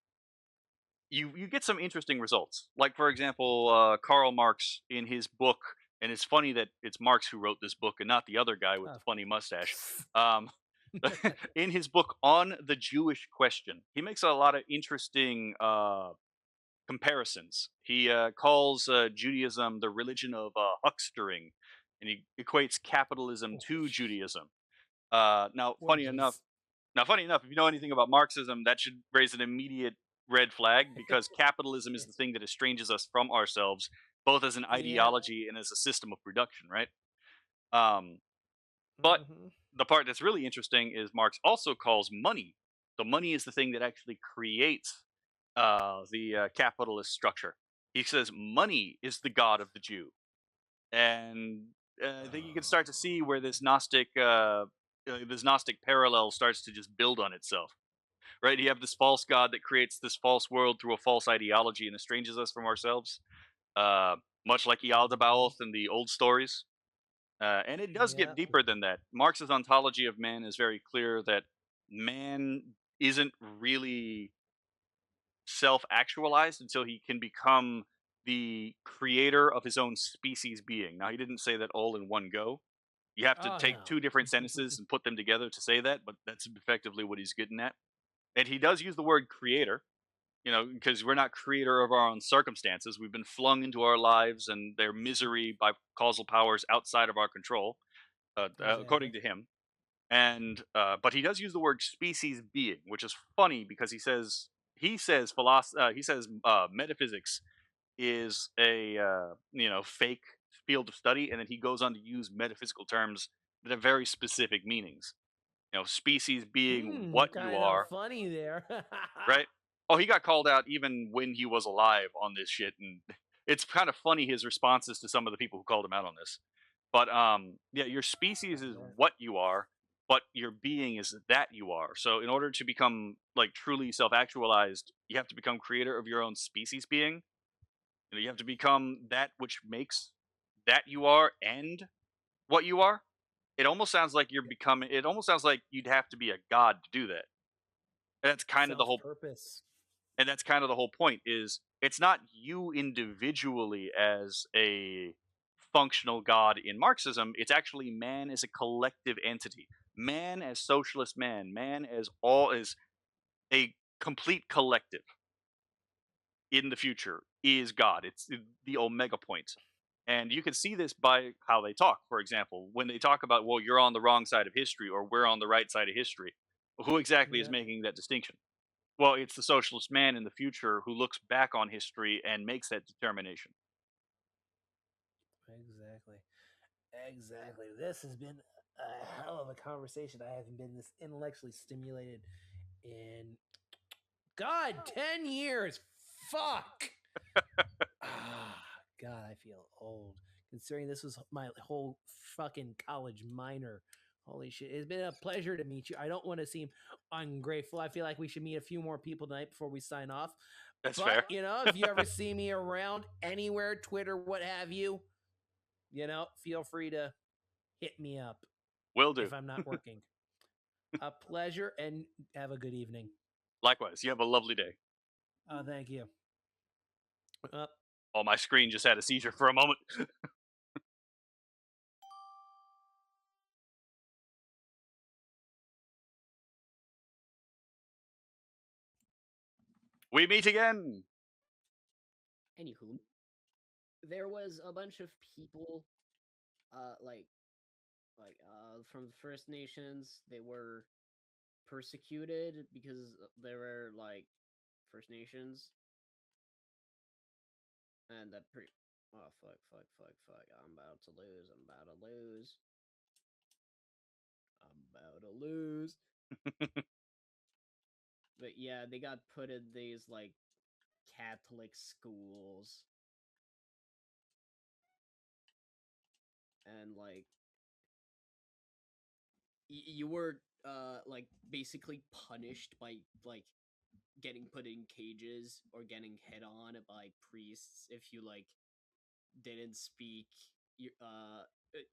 you get some interesting results. Like for example, Karl Marx in his book, and it's funny that it's Marx who wrote this book and not the other guy with the Oh. funny mustache. Um, in his book on the Jewish question, he makes a lot of interesting comparisons. He calls Judaism the religion of huckstering, and he equates capitalism to Judaism. Now, Oh, funny enough, jeez. if you know anything about Marxism, that should raise an immediate red flag because capitalism is the thing that estranges us from ourselves, both as an Yep. ideology and as a system of production, right? Um, but Mhm. the part that's really interesting is Marx also calls money. So money is the thing that actually creates the capitalist structure. He says money is the god of the Jew, and I think you can start to see where this Gnostic parallel starts to just build on itself. Right? You have this false god that creates this false world through a false ideology and estranges us from ourselves, uh, much like Yaldabaoth in the old stories. And it does get Yep. deeper than that. Marx's ontology of man is very clear that man isn't really self actualized until he can become the creator of his own species being. Now, he didn't say that all in one go. You have to Oh take no. 2 different sentences and put them together to say that, but that's effectively what he's getting at. And he does use the word creator, because we're not creator of our own circumstances. We've been flung into our lives and their misery by causal powers outside of our control, according Exactly. to him. And but he does use the word species being, which is funny because he says metaphysics is a fake field of study, and then he goes on to use metaphysical terms that have very specific meanings. Species being what you Kind of are, funny there. right? Oh, he got called out even when he was alive on this shit, and it's kind of funny his responses to some of the people who called him out on this. But yeah, your species is Yeah. what you are, but your being is that you are. So in order to become like truly self-actualized, you have to become creator of your own species being. You have to become that which makes that you are and what you are. It almost sounds like you're becoming. It almost sounds like you'd have to be a god to do that. And that's kind of the whole. Self-purpose. And that's kind of the whole point. Is it's not you individually as a functional god in Marxism. It's actually man as a collective entity. Man as socialist man. Man as all as a complete collective in the future is God. It's the omega point. And you can see this by how they talk. For example, when they talk about, well, you're on the wrong side of history or we're on the right side of history, who exactly is Yeah. making that distinction? Well, it's the socialist man in the future who looks back on history and makes that determination. Exactly. This has been a hell of a conversation. I haven't been this intellectually stimulated in 10 years. Fuck. God, I feel old. Considering this was my whole fucking college minor. Holy shit. It's been a pleasure to meet you. I don't want to seem ungrateful. I feel like we should meet a few more people tonight before we sign off. That's but, fair. If you ever see me around anywhere, Twitter, what have you, feel free to hit me up. Will do. If I'm not working. A pleasure and have a good evening. Likewise. You have a lovely day. Thank you. Oh, my screen just had a seizure for a moment. We meet again. Anywho, there was a bunch of people, from the First Nations. They were persecuted because they were First Nations, and that pretty. Oh fuck! I'm about to lose. But yeah, they got put in these Catholic schools, and you were basically punished by getting put in cages or getting hit on by priests if you didn't speak your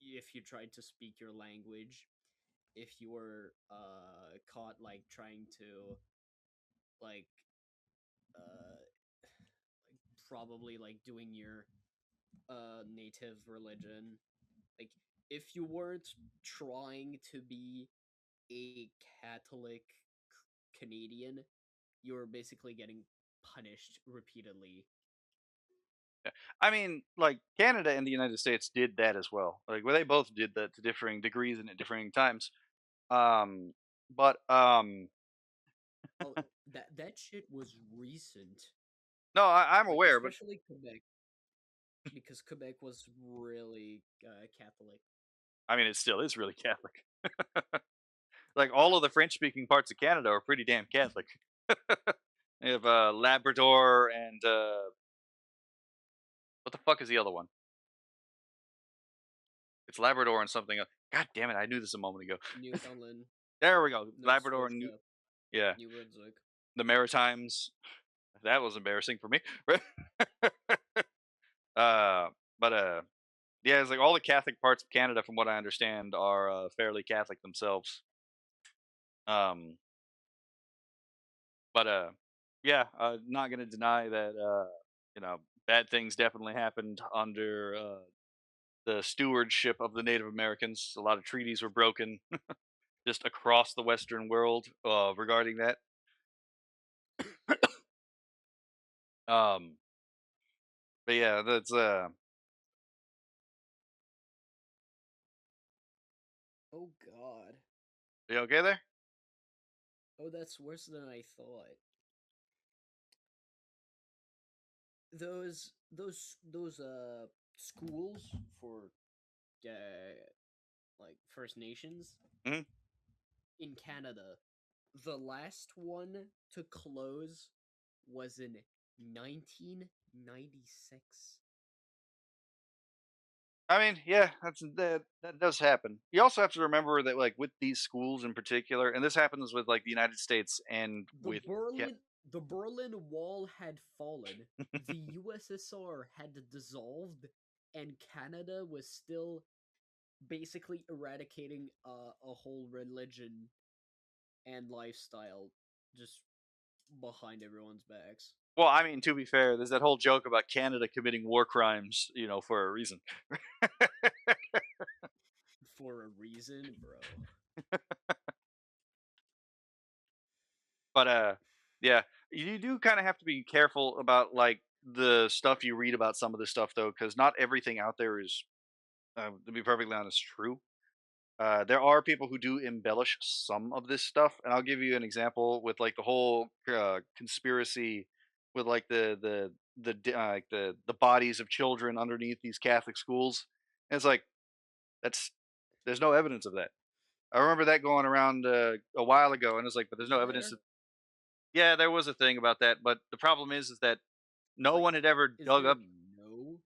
if you tried to speak your language, if you were caught trying to like probably doing your native religion, if you weren't trying to be a Catholic Canadian, you were basically getting punished repeatedly. I mean, Canada and the United States did that as well. They both did that to differing degrees and at differing times. But Oh, that shit was recent. No, I'm aware, especially Quebec, because Quebec was really Catholic. I mean, it still is really Catholic. All of the French-speaking parts of Canada are pretty damn Catholic. They have Labrador and what the fuck is the other one? It's Labrador and something else. God damn it! I knew this a moment ago. Newfoundland. There we go. Nova Labrador and Scotia, New Brunswick. The Maritimes. That was embarrassing for me. Yeah, it's all the Catholic parts of Canada, from what I understand, are fairly Catholic themselves. Yeah, not gonna deny that bad things definitely happened under the stewardship of the Native Americans. A lot of treaties were broken just across the Western world regarding that. But yeah, that's Oh god. You okay there? Oh, that's worse than I thought. Those schools for First Nations in Canada, the last one to close was in 1996. I mean, yeah, that does happen. You also have to remember that with these schools in particular, and this happens with the United States and The with Burlington the Berlin Wall had fallen, the USSR had dissolved, and Canada was still basically eradicating a whole religion and lifestyle just behind everyone's backs. Well, I mean, to be fair, there's that whole joke about Canada committing war crimes, for a reason. For a reason, bro. But yeah, you do kind of have to be careful about like the stuff you read about some of this stuff though, because not everything out there is, to be perfectly honest, true. There are people who do embellish some of this stuff, and I'll give you an example with like the whole conspiracy with like the bodies of children underneath these Catholic schools. And it's like that's there's no evidence of that. I remember that going around a while ago, and it's like, but there's Is no evidence. there? Yeah, there was a thing about that, but the problem is that no Like, one had ever is dug there up. no?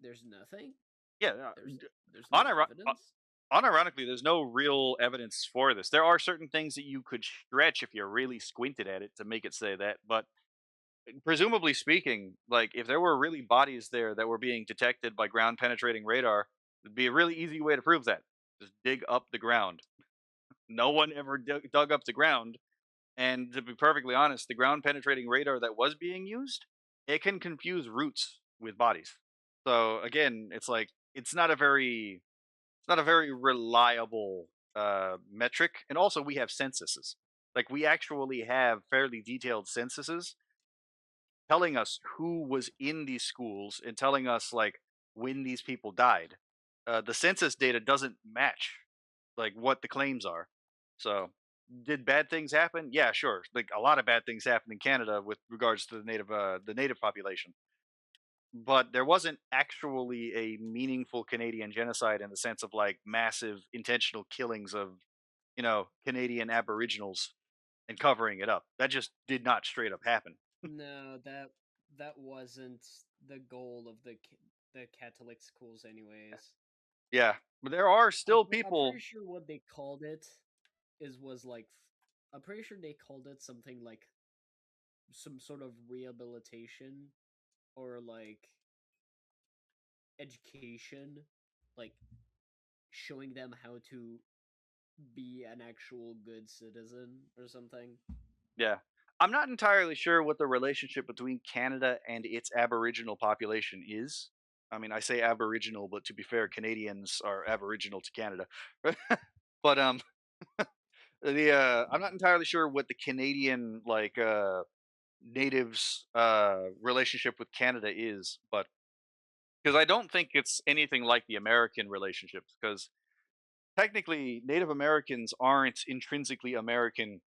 There's nothing. Yeah, There's no uniro- evidence. unironically, there's no real evidence for this. There are certain things that you could stretch if you really squinted at it to make it say that, but presumably speaking, like if there were really bodies there that were being detected by ground penetrating radar, it'd be a really easy way to prove that. Just dig up the ground. No one ever dug up the ground. And to be perfectly honest, the ground penetrating radar that was being used, it can confuse roots with bodies. So again, it's like it's not a very reliable metric. And also, we have censuses. Like we actually have fairly detailed censuses telling us who was in these schools and telling us like when these people died. The census data doesn't match like what the claims are. So, did bad things happen? Yeah, sure. Like a lot of bad things happened in Canada with regards to the native population. But there wasn't actually a meaningful Canadian genocide in the sense of like massive intentional killings of, Canadian Aboriginals and covering it up. That just did not straight up happen. No, that wasn't the goal of the Catholic schools, anyways. Yeah, but there are still I'm people. pretty sure what they called it was like I'm pretty sure they called it something like some sort of rehabilitation or like education, like showing them how to be an actual good citizen or something. Yeah. I'm not entirely sure what the relationship between Canada and its Aboriginal population is. I mean, I say Aboriginal, but to be fair, Canadians are Aboriginal to Canada. But I'm not entirely sure what the Canadian like natives relationship with Canada is, but because I don't think it's anything like the American relationships, because technically Native Americans aren't intrinsically American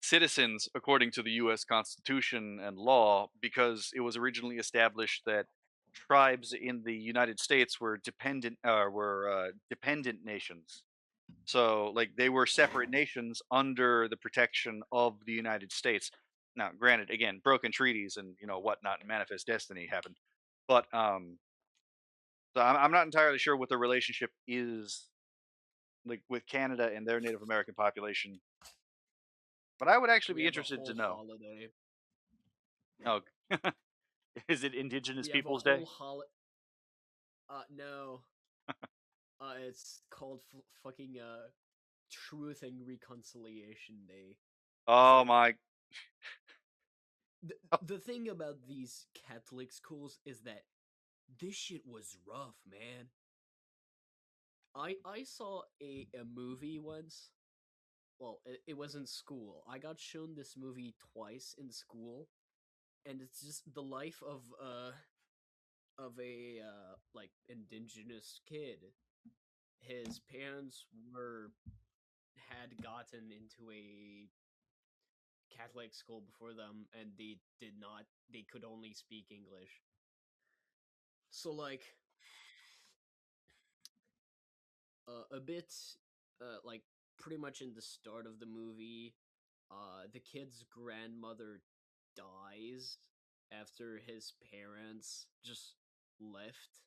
citizens according to the US Constitution and law, because it was originally established that tribes in the United States were dependent nations. So like they were separate nations under the protection of the United States. Now, granted, again, broken treaties and whatnot and manifest destiny happened. But so I'm not entirely sure what the relationship is like with Canada and their Native American population. But I would actually We be have a interested to whole know. holiday. Oh, is it Indigenous We have a Peoples Day? whole holiday. No. It's called fucking Truth and Reconciliation Day. Oh So my! the thing about these Catholic schools is that this shit was rough, man. I saw a movie once. Well, it was in school. I got shown this movie twice in school, and it's just the life of a like indigenous kid. His parents were had gotten into a Catholic school before them, and they could only speak English. So like a bit like pretty much in the start of the movie, the kid's grandmother dies after his parents just left,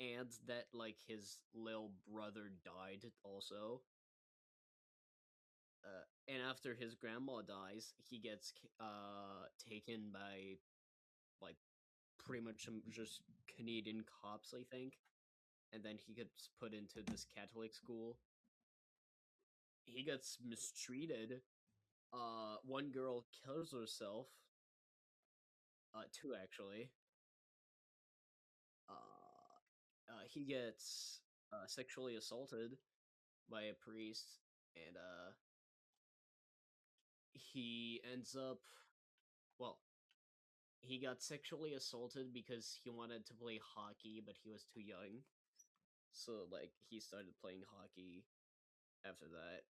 and that like his little brother died also. And after his grandma dies, he gets taken by like pretty much just Canadian cops, I think, and then he gets put into this Catholic school. He gets mistreated. One girl kills herself. Two actually. He gets sexually assaulted by a priest, and he ends up, well, he got sexually assaulted because he wanted to play hockey, but he was too young. So like he started playing hockey after that,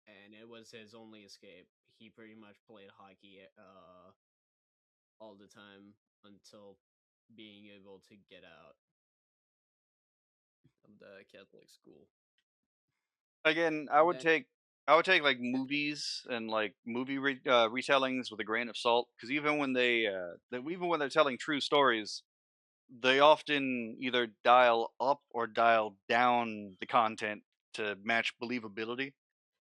and it was his only escape. He pretty much played hockey all the time until being able to get out of the Catholic school. Again, I would take like movies and like movie retellings with a grain of salt, because even when even when they're telling true stories, they often either dial up or dial down the content to match believability.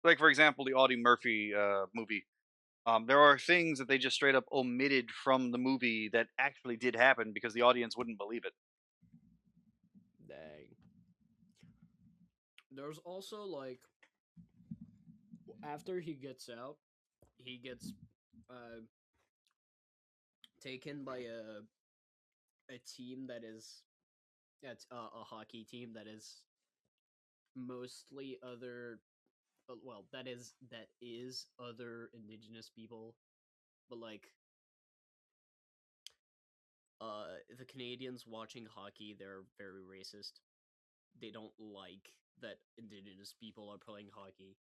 Like for example, the Audie Murphy movie. There are things that they just straight up omitted from the movie that actually did happen because the audience wouldn't believe it. Dang. There's also like after he gets out, he gets uh, taken by a team that is a hockey team that is mostly other well that is other indigenous people, but like the Canadians watching hockey, they're very racist. They don't like that indigenous people are playing hockey.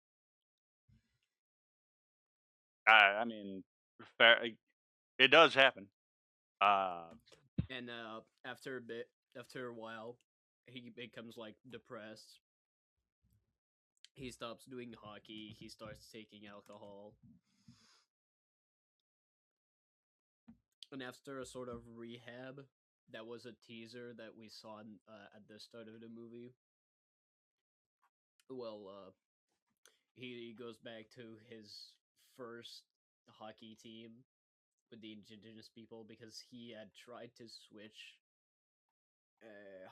I mean, fair, it does happen. And after a bit, after a while, he becomes like depressed. He stops doing hockey. He starts taking alcohol. And after a sort of rehab, that was a teaser that we saw at the start of the movie. Well, he goes back to his first hockey team with the indigenous people because he had tried to switch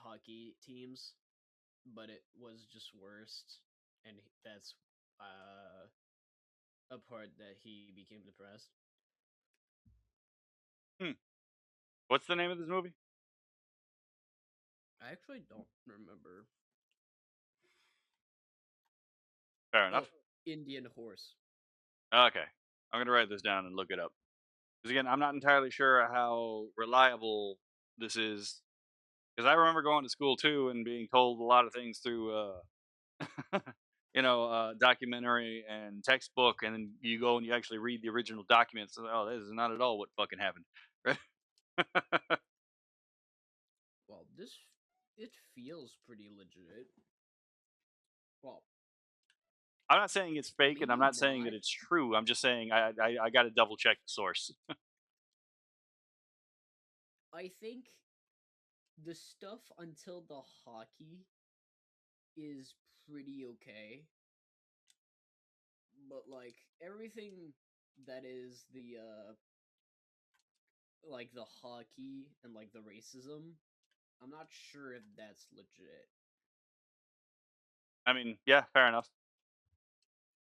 hockey teams, but it was just worse, and that's a part that he became depressed. What's the name of this movie? I actually don't remember. Fair enough. Oh, Indian Horse. Okay, I'm gonna write this down and look it up. Because again, I'm not entirely sure how reliable this is. Because I remember going to school too and being told a lot of things through, documentary and textbook, and then you go and you actually read the original documents. And, oh, this is not at all what fucking happened. Well, this it feels pretty legit. Well, I'm not saying it's fake, and I'm maybe not saying that not. it's true. I'm just saying I got to double check the source. I think the stuff until the hockey is pretty okay, but like everything that is the like the hockey and like the racism, I'm not sure if that's legit. I mean, yeah, fair enough.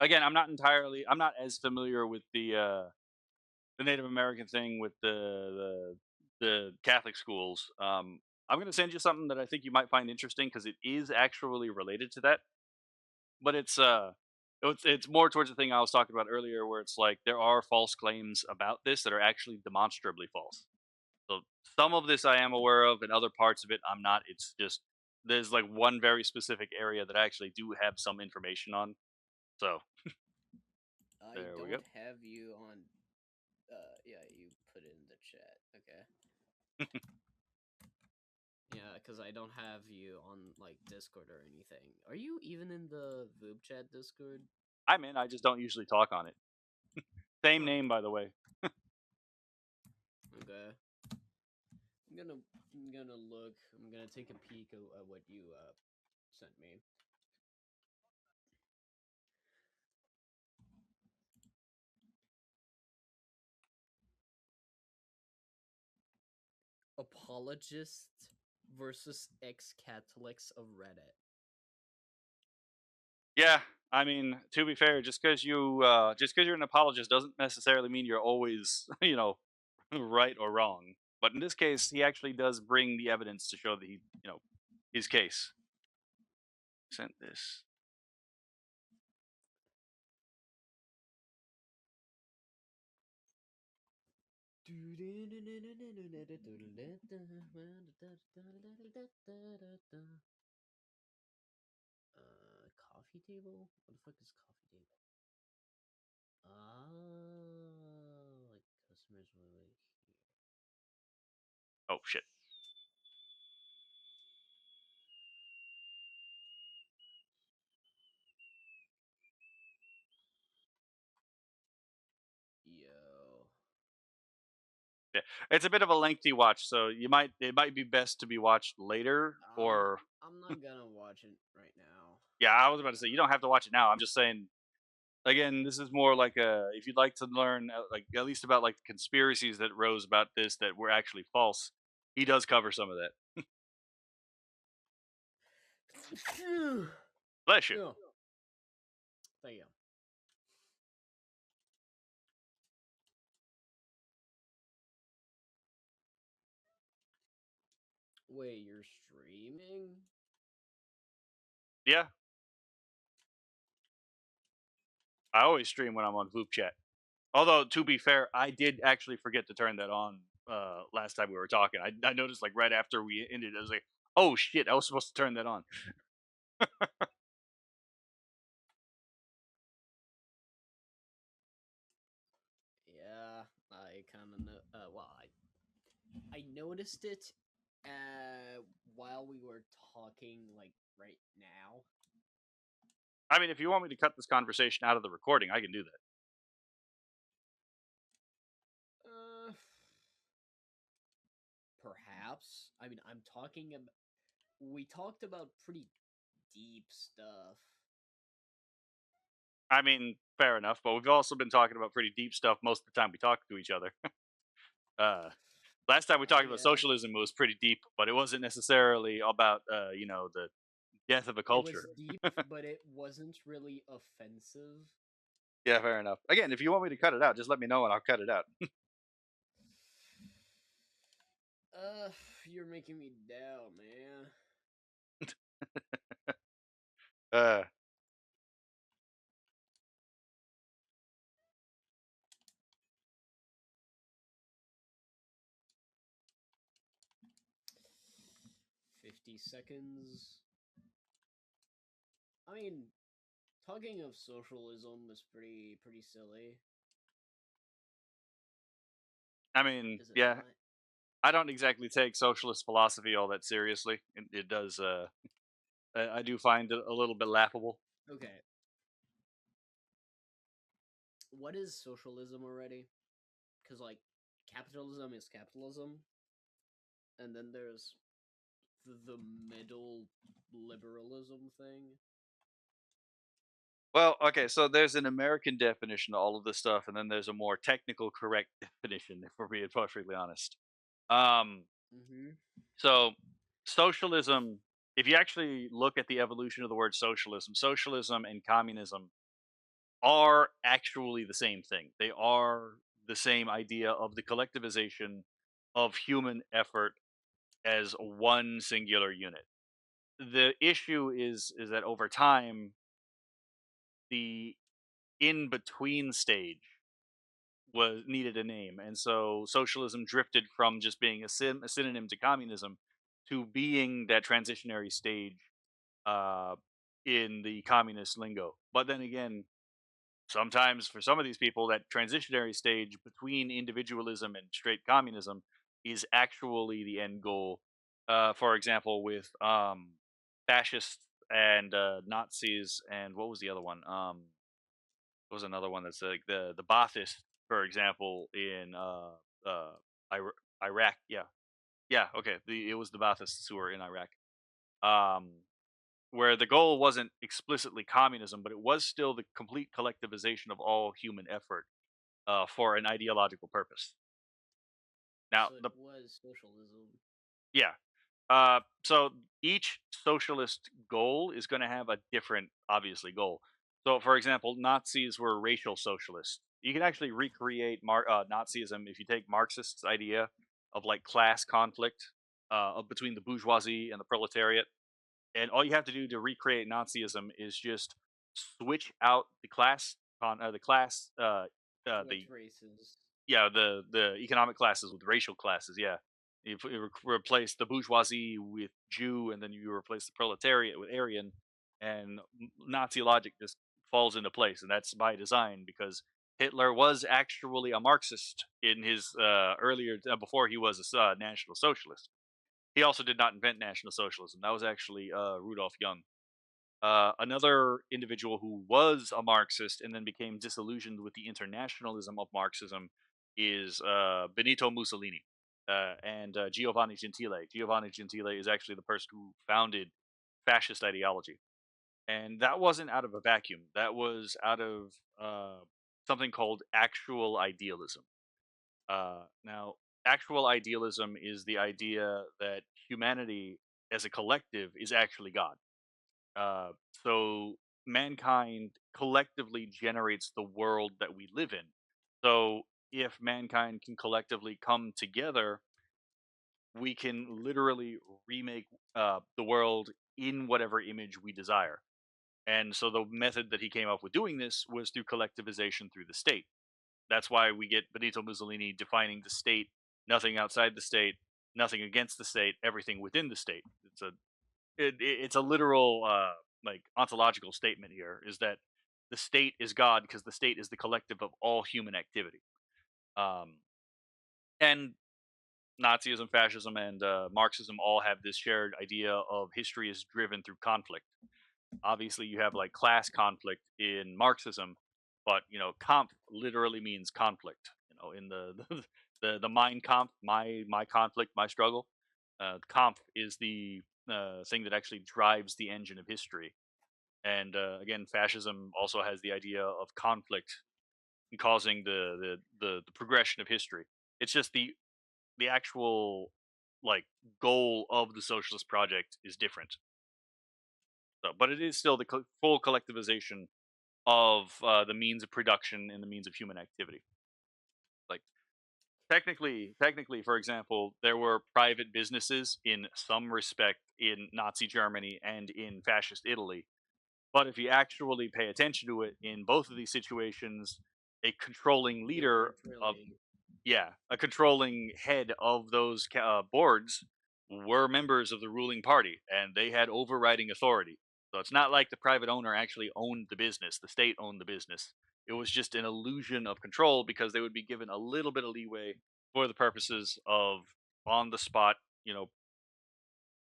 Again, I'm not as familiar with the Native American thing with the Catholic schools. I'm gonna send you something that I think you might find interesting because it is actually related to that. But it's more towards the thing I was talking about earlier, where it's like there are false claims about this that are actually demonstrably false. So some of this I am aware of, and other parts of it I'm not. It's just there's like one very specific area that I actually do have some information on. So I there we go. don't have you on. Yeah, you put it in the chat. Okay. Yeah, because I don't have you on like Discord or anything. Are you even in the VupeChat Discord? I'm in. I just don't usually talk on it. Same Huh. name, by the way. Okay. I'm gonna look. I'm gonna take a peek at what you sent me. apologists versus ex-Catholics of Reddit. Yeah, I mean, to be fair, just because you're an apologist doesn't necessarily mean you're always, right or wrong. But in this case, he actually does bring the evidence to show that his case. Sent this. Coffee table? What the fuck is coffee table? Like customers will like here. Oh shit. Yo. Yeah, it's a bit of a lengthy watch, so it might be best to be watched later, or I'm not gonna watch it right now. yeah, I was about to say you don't have to watch it now. I'm just saying, again, this is more like if you'd like to learn like at least about like the conspiracies that rose about this that were actually false. He does cover some of that. Bless you. Yeah. Thank you. Wait, you're streaming? Yeah, I always stream when I'm on VupeChat. Although to be fair, I did actually forget to turn that on last time we were talking. I noticed like right after we ended, I was like, oh shit, I was supposed to turn that on. Yeah, I kind of know. Well, I noticed it while we were talking, like right now. I mean, if you want me to cut this conversation out of the recording, I can do that. Perhaps. I mean, I'm talking about. We talked about pretty deep stuff. I mean, fair enough, but we've also been talking about pretty deep stuff most of the time we talk to each other. Last time we talked about Yeah. socialism, it was pretty deep, but it wasn't necessarily about the death of a culture. It was deep, but it wasn't really offensive. Yeah, fair enough. Again, if you want me to cut it out, just let me know and I'll cut it out. You're making me down, man. uh, 50 seconds. I mean, talking of socialism is pretty silly. I mean, Is it yeah, not? I don't exactly take socialist philosophy all that seriously. It does. I do find it a little bit laughable. Okay. What is socialism already? Because, like, capitalism is capitalism. And then there's the middle liberalism thing. Well, okay, so there's an American definition of all of this stuff, and then there's a more technical, correct definition, if we're being perfectly honest. Mm-hmm. So, socialism, if you actually look at the evolution of the word socialism and communism are actually the same thing. They are the same idea of the collectivization of human effort as one singular unit. The issue is that over time, the in between stage was needed a name, and so socialism drifted from just being a synonym to communism to being that transitionary stage uh, in the communist lingo. But then again, sometimes for some of these people, that transitionary stage between individualism and straight communism is actually the end goal. For example, with fascists and Nazis, and what was the other one? What was another one that's like the Baathists, for example, in Iraq. Yeah, yeah. Okay, it was the Baathists who were in Iraq. Um, where the goal wasn't explicitly communism, but it was still the complete collectivization of all human effort for an ideological purpose. Now, So it the was socialism. yeah, so each socialist goal is going to have a different, obviously, goal. So, for example, Nazis were racial socialists. You can actually recreate Nazism if you take Marxists' idea of like class conflict between the bourgeoisie and the proletariat, and all you have to do to recreate Nazism is just switch out the class the class What the races? yeah, the economic classes with racial classes. Yeah, you replace the bourgeoisie with Jew, and then you replace the proletariat with Aryan, and Nazi logic just falls into place, and that's by design because Hitler was actually a Marxist in his earlier before he was a National Socialist. He also did not invent National Socialism. That was actually Rudolf Young. Another individual who was a Marxist and then became disillusioned with the internationalism of Marxism is Benito Mussolini and Giovanni Gentile. Giovanni Gentile is actually the person who founded fascist ideology. And that wasn't out of a vacuum, that was out of something called actual idealism. Now, actual idealism is the idea that humanity as a collective is actually God. So mankind collectively generates the world that we live in. So if mankind can collectively come together, we can literally remake the world in whatever image we desire. And so the method that he came up with doing this was through collectivization through the state. That's why we get Benito Mussolini defining the state, nothing outside the state, nothing against the state, everything within the state. It's a literal like ontological statement here is that the state is God because the state is the collective of all human activity. Um, and Nazism, fascism, and Marxism all have this shared idea of history is driven through conflict. Obviously, you have like class conflict in Marxism, but Kampf literally means conflict. In the Mein Kampf, my conflict, my struggle. Kampf is the thing that actually drives the engine of history. And again, fascism also has the idea of conflict causing the progression of history. It's just the actual like goal of the socialist project is different. So, but it is still the full collectivization of the means of production and the means of human activity. Like technically, for example, there were private businesses in some respect in Nazi Germany and in fascist Italy. But if you actually pay attention to it, in both of these situations, a controlling They leader weren't of really. a controlling head of those boards were members of the ruling party, and they had overriding authority. So it's not like the private owner actually owned the business; the state owned the business. It was just an illusion of control because they would be given a little bit of leeway for the purposes of on the spot,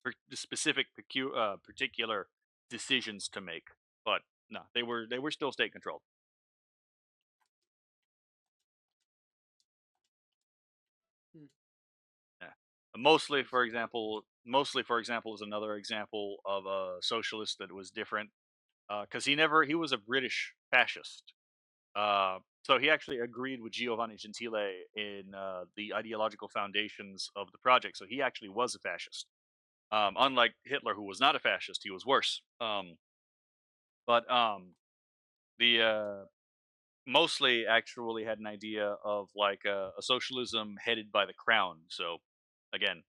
for the specific particular decisions to make. But no, they were still state controlled. Hmm. Yeah. Mostly for example is another example of a socialist that was different because he was a British fascist. So he actually agreed with Giovanni Gentile in the ideological foundations of the project. So he actually was a fascist. Unlike Hitler, who was not a fascist, he was worse. But the mostly actually had an idea of like a socialism headed by the crown. So again,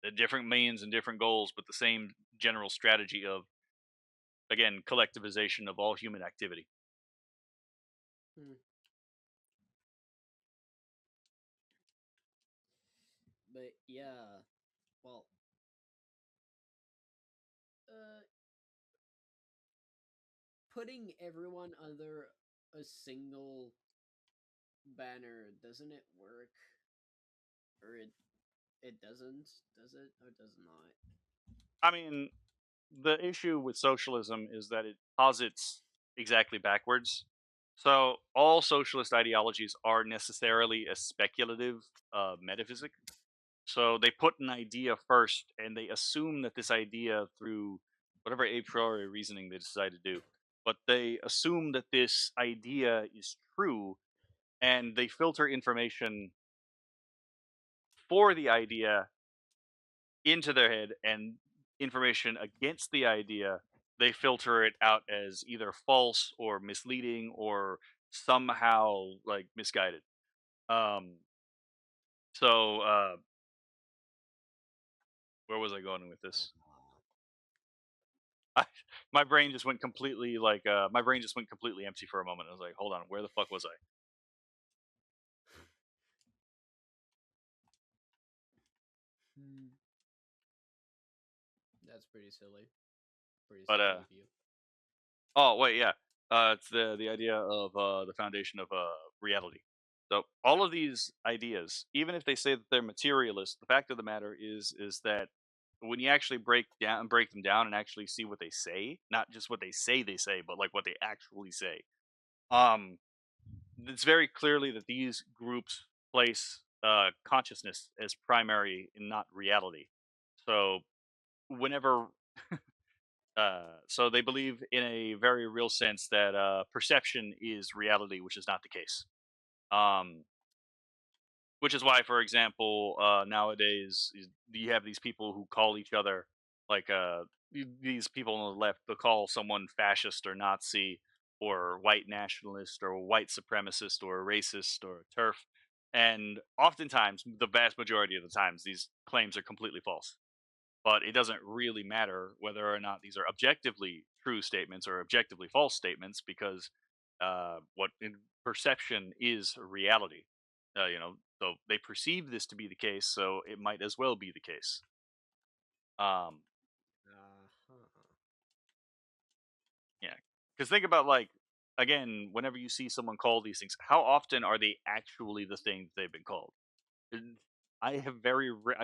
the different means and different goals, but the same general strategy of again collectivization of all human activity. Hmm. But yeah, well, uh, putting everyone under a single banner doesn't it work? Or it doesn't? Does it or does not? I mean, the issue with socialism is that it posits exactly backwards. So all socialist ideologies are necessarily a speculative metaphysic. So they put an idea first, and they assume that this idea, through whatever a priori reasoning they decide to do, but they assume that this idea is true, and they filter information for the idea into their head, and information against the idea, they filter it out as either false or misleading or somehow like misguided. Um, so where was I going with this? I, my brain just went completely empty for a moment. I was like, hold on, where the fuck was I? That's pretty silly. Pretty But silly of you. oh wait, yeah, it's the idea of the foundation of reality. So all of these ideas, even if they say that they're materialist, the fact of the matter is that when you actually break them down and actually see what they say, not just what they say, but like what they actually say, um, it's very clearly that these groups place consciousness as primary and not reality. So whenever so they believe in a very real sense that perception is reality, which is not the case. Um, which is why, for example, nowadays you have these people who call each other like these people on the left. They'll call someone fascist or Nazi or white nationalist or white supremacist or racist or turf, and oftentimes, the vast majority of the times, these claims are completely false. But it doesn't really matter whether or not these are objectively true statements or objectively false statements, because what in perception is reality. So they perceive this to be the case, so it might as well be the case. Um, yeah, because think about, like, again, whenever you see someone call these things, how often are they actually the thing they've been called? And I've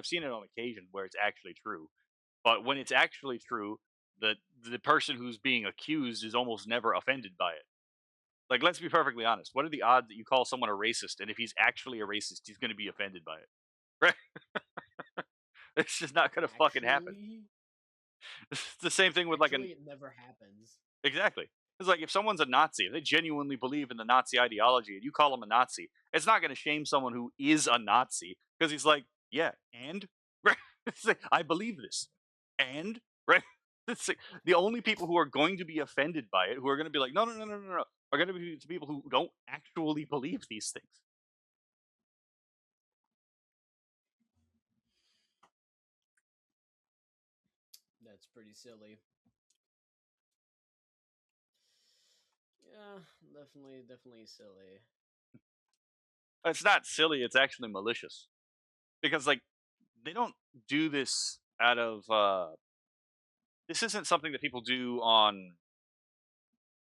seen it on occasion where it's actually true. But when it's actually true, the person who's being accused is almost never offended by it. Like, let's be perfectly honest. What are the odds that you call someone a racist, and if he's actually a racist, he's going to be offended by it? Right? It's just not going to fucking happen. It's the same thing with Actually, it never happens. exactly. It's like if someone's a Nazi, if they genuinely believe in the Nazi ideology, and you call them a Nazi, it's not going to shame someone who is a Nazi, because he's like, yeah, and right? It's like, I believe this, and right. It's like, the only people who are going to be offended by it, who are going to be like, no, no, no, no, no, no, are going to be people who don't actually believe these things. That's pretty silly. Yeah, definitely silly. It's not silly; it's actually malicious, because like they don't do this out of. This isn't something that people do on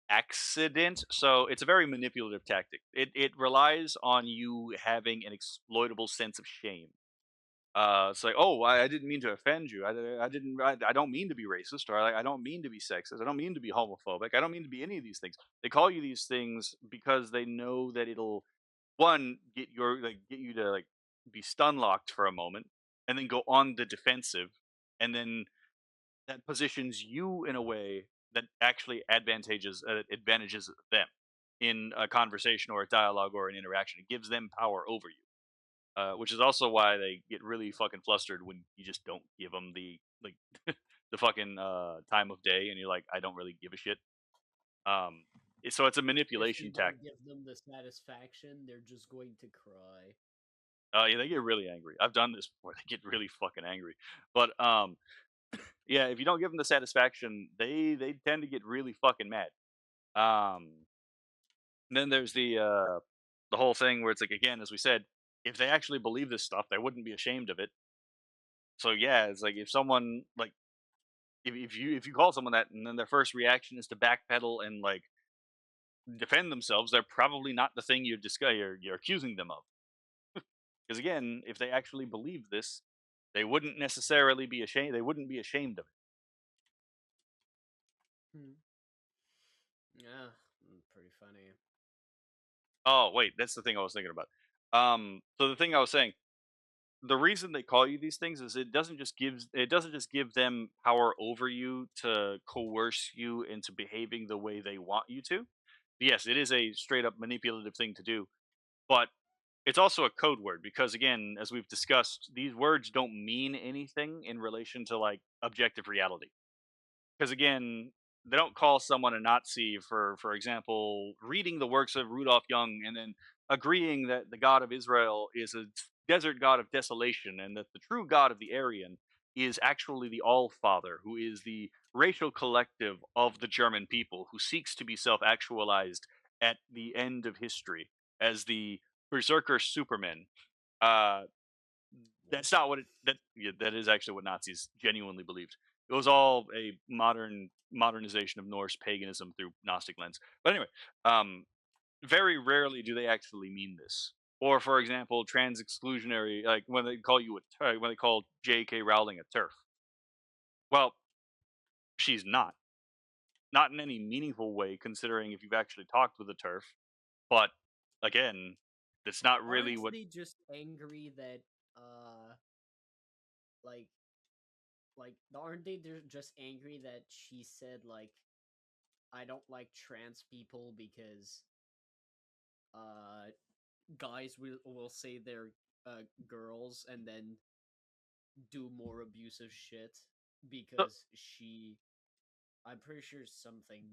accident, so it's a very manipulative tactic. It relies on you having an exploitable sense of shame. It's like, oh, I didn't mean to offend you. I don't mean to be racist, or I don't mean to be sexist. I don't mean to be homophobic. I don't mean to be any of these things. They call you these things because they know that it'll, one, get you to like be stun locked for a moment, and then go on the defensive, and then that positions you in a way that actually advantages them in a conversation or a dialogue or an interaction. It gives them power over you, which is also why they get really fucking flustered when you just don't give them the like the fucking time of day, and you're like, I don't really give a shit. So it's a If manipulation you tactic. don't give them the satisfaction, they're just going to cry. Yeah, they get really angry. I've done this before. They get really fucking angry. But yeah, if you don't give them the satisfaction, they tend to get really fucking mad. Um, then there's the whole thing where it's like, again, as we said, if they actually believe this stuff, they wouldn't be ashamed of it. So yeah, it's like if someone like if you call someone that, and then their first reaction is to backpedal and like defend themselves, they're probably not the thing you're accusing them of. Because again, if they actually believe this, they wouldn't necessarily be ashamed. They wouldn't be ashamed of it. Yeah, pretty funny. Oh wait, that's the thing I was thinking about. So the thing I was saying, the reason they call you these things is it doesn't just give them power over you to coerce you into behaving the way they want you to. Yes, it is a straight up manipulative thing to do, but it's also a code word because, again, as we've discussed, these words don't mean anything in relation to like objective reality. Because again, they don't call someone a Nazi for example, reading the works of Rudolf Jung and then agreeing that the God of Israel is a desert god of desolation and that the true God of the Aryan is actually the All Father, who is the racial collective of the German people, who seeks to be self actualized at the end of history as the Berserker Superman. Uh, that's not what that is actually what Nazis genuinely believed. It was all a modernization of Norse paganism through Gnostic lens. But anyway, very rarely do they actually mean this. Or, for example, trans exclusionary, like when they call you when they call J.K. Rowling a TERF. Well, she's not in any meaningful way, considering if you've actually talked with a TERF. But again, that's not really Aren't what. they just angry that like aren't they just angry that she said like I don't like trans people because uh guys will say they're girls and then do more abusive shit So, because I'm pretty sure something.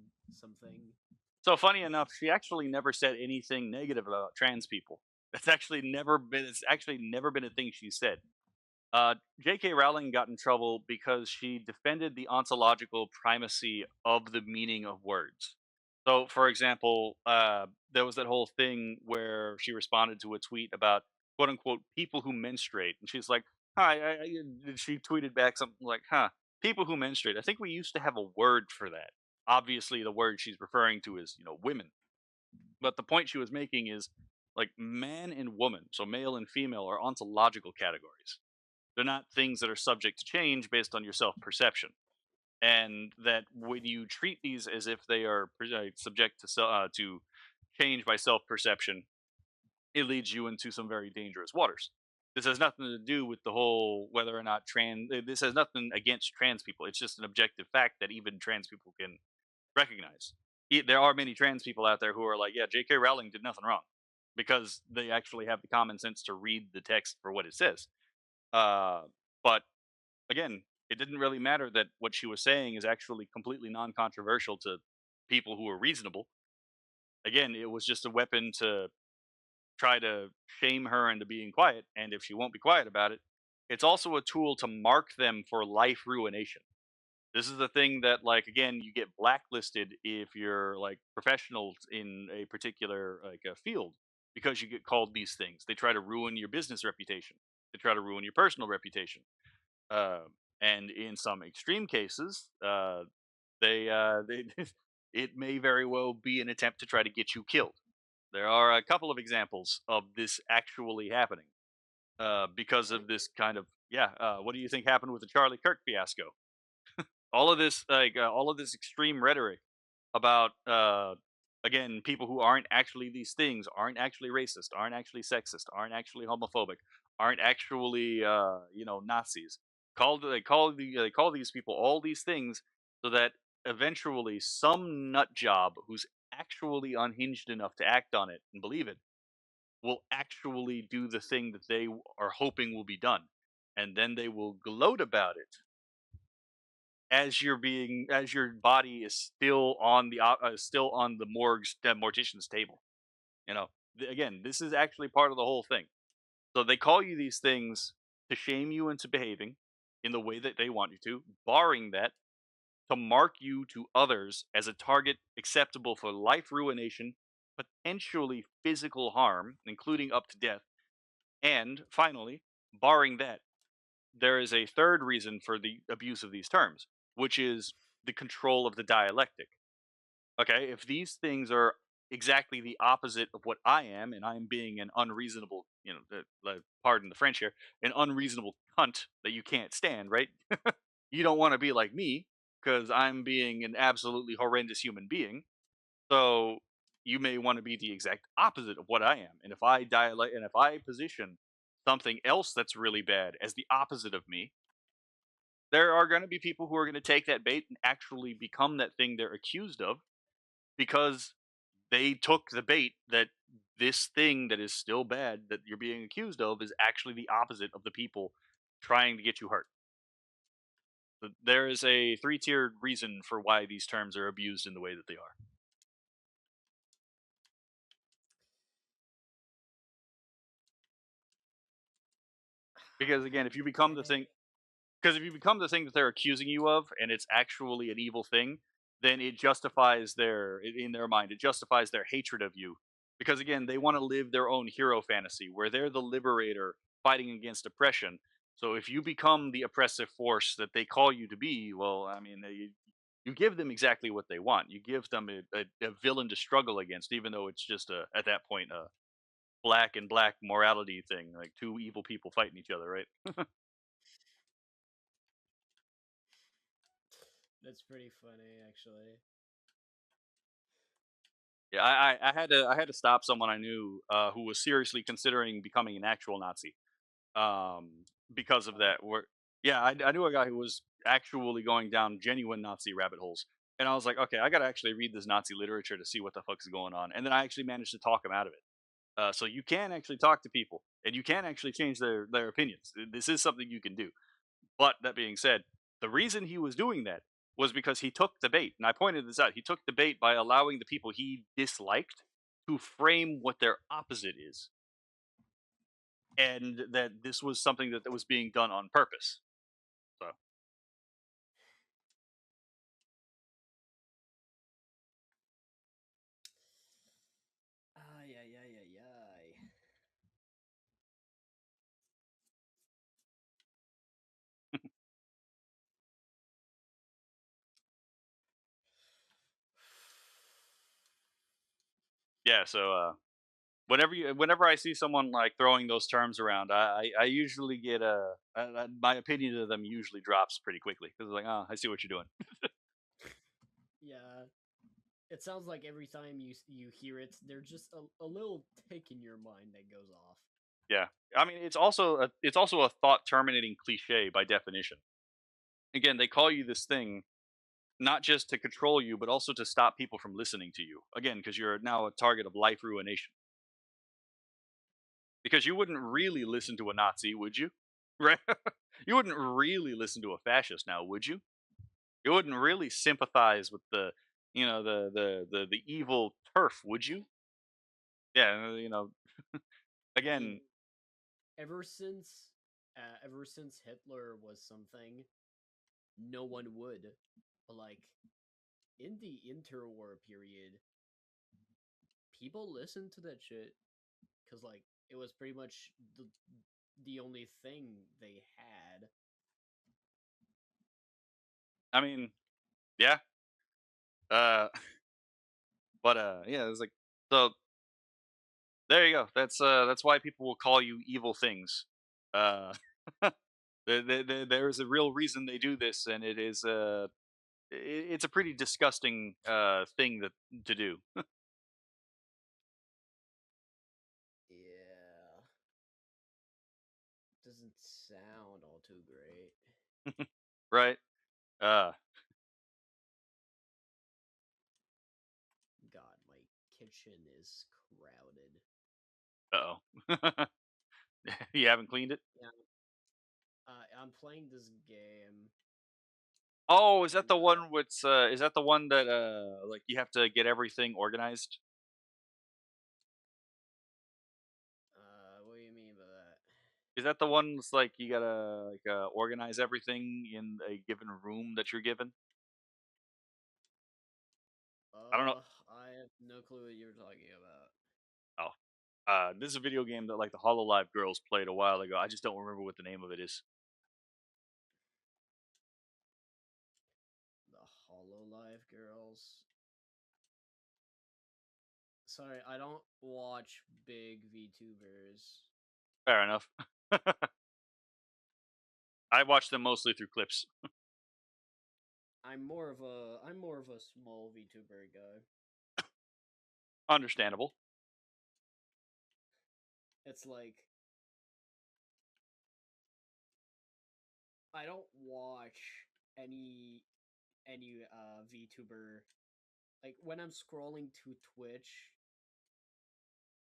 So funny enough, she actually never said anything negative about trans people. That's actually never been. It's actually never been a thing she said. J.K. Rowling got in trouble because she defended the ontological primacy of the meaning of words. So, for example, there was that whole thing where she responded to a tweet about "quote unquote" people who menstruate, and she's like, "Hi," she tweeted back something like, "Huh, people who menstruate. I think we used to have a word for that. Obviously, the word she's referring to is women. But the point she was making is like man and woman, so male and female, are ontological categories. They're not things that are subject to change based on your self perception. And that when you treat these as if they are subject to to change by self perception, it leads you into some very dangerous waters. This has nothing to do with the whole whether or not trans. This has nothing against trans people. It's just an objective fact that even trans people can recognize. There are many trans people out there who are like, yeah, J.K. Rowling did nothing wrong because they actually have the common sense to read the text for what it says. But again, it didn't really matter that what she was saying is actually completely non-controversial to people who are reasonable. Again, it was just a weapon to try to shame her into being quiet, and if she won't be quiet about it, it's also a tool to mark them for life ruination. This is the thing that, like, again, you get blacklisted if you're like professionals in a particular like a field because you get called these things. They try to ruin your business reputation. They try to ruin your personal reputation. Uh, and in some extreme cases, they it may very well be an attempt to try to get you killed. There are a couple of examples of this actually happening because of this kind of yeah. What do you think happened with the Charlie Kirk fiasco? All of this extreme rhetoric about again people who aren't actually these things, aren't actually racist, aren't actually sexist, aren't actually homophobic, aren't actually Nazis. They call these people all these things so that eventually some nut job who's actually unhinged enough to act on it and believe it will actually do the thing that they are hoping will be done, and then they will gloat about it as your body is still on the morgue's mortician's table. Again, this is actually part of the whole thing. So they call you these things to shame you into behaving in the way that they want you to, barring that, to mark you to others as a target acceptable for life ruination, potentially physical harm, including up to death, and finally, barring that, there is a third reason for the abuse of these terms, which is the control of the dialectic. Okay, if these things are exactly the opposite of what I am, and I'm being an unreasonable, pardon the French here, an unreasonable cunt that you can't stand, right? You don't want to be like me because I'm being an absolutely horrendous human being. So you may want to be the exact opposite of what I am. And if I dialect and if I position something else that's really bad as the opposite of me, there are going to be people who are going to take that bait and actually become that thing they're accused of because they took the bait that this thing that is still bad that you're being accused of is actually the opposite of the people trying to get you hurt. There is a three-tiered reason for why these terms are abused in the way that they are. Because again, if you become the thing, because if you become the thing that they're accusing you of, and it's actually an evil thing, then it justifies in their mind, it justifies their hatred of you. Because again, they want to live their own hero fantasy where they're the liberator fighting against oppression. So if you become the oppressive force that they call you to be, well, I mean, you give them exactly what they want. You give them a villain to struggle against, even though it's just at that point a black and black morality thing, like two evil people fighting each other, right? That's pretty funny, actually. Yeah, I had to stop someone I knew who was seriously considering becoming an actual Nazi um, because of Wow. that. Yeah, I knew a guy who was actually going down genuine Nazi rabbit holes, and I was like, okay, I got to actually read this Nazi literature to see what the fuck's going on, and then I actually managed to talk him out of it. So you can actually talk to people, and you can actually change their opinions. This is something you can do. But that being said, the reason he was doing that was because he took the bait. And I pointed this out. He took the bait by allowing the people he disliked to frame what their opposite is. And that this was something that was being done on purpose. So, Ay, ay, ay, ay, ay. yeah, so whenever I see someone like throwing those terms around, I usually get my opinion of them usually drops pretty quickly because like, oh, I see what you're doing. Yeah. It sounds like every time you hear it, there's just a little tick in your mind that goes off. Yeah, I mean it's also a thought terminating cliche by definition. Again, they call you this thing not just to control you, but also to stop people from listening to you. Again, because you're now a target of life ruination. Because you wouldn't really listen to a Nazi, would you? Right? You wouldn't really listen to a fascist now, would you? You wouldn't really sympathize with the evil turf, would you? Yeah, I mean, again, ever since ever since Hitler was something, no one would. But like in the interwar period, people listened to that shit because like it was pretty much the only thing they had. I mean, yeah. Uh, but yeah, it's like so. There you go. That's why people will call you evil things. Uh, there is a real reason they do this, and it is it's a pretty disgusting thing to do. Yeah, doesn't sound all too great. Right? Uh, God, my kitchen is crowded. oh. You haven't cleaned it? Yeah, I'm playing this game. Oh, is that And the one with? Is that the one that like you have to get everything organized? What do you mean by that? Is that the one that's like you gotta like organize everything in a given room that you're given? I don't know. I have no clue what you're talking about. Oh, this is a video game that like the Hololive girls played a while ago. I just don't remember what the name of it is. The Hololive girls. Sorry, I don't watch big VTubers. Fair enough. I watch them mostly through clips. I'm more of a small VTuber guy. Understandable. It's like I don't watch any VTuber like when I'm scrolling to Twitch,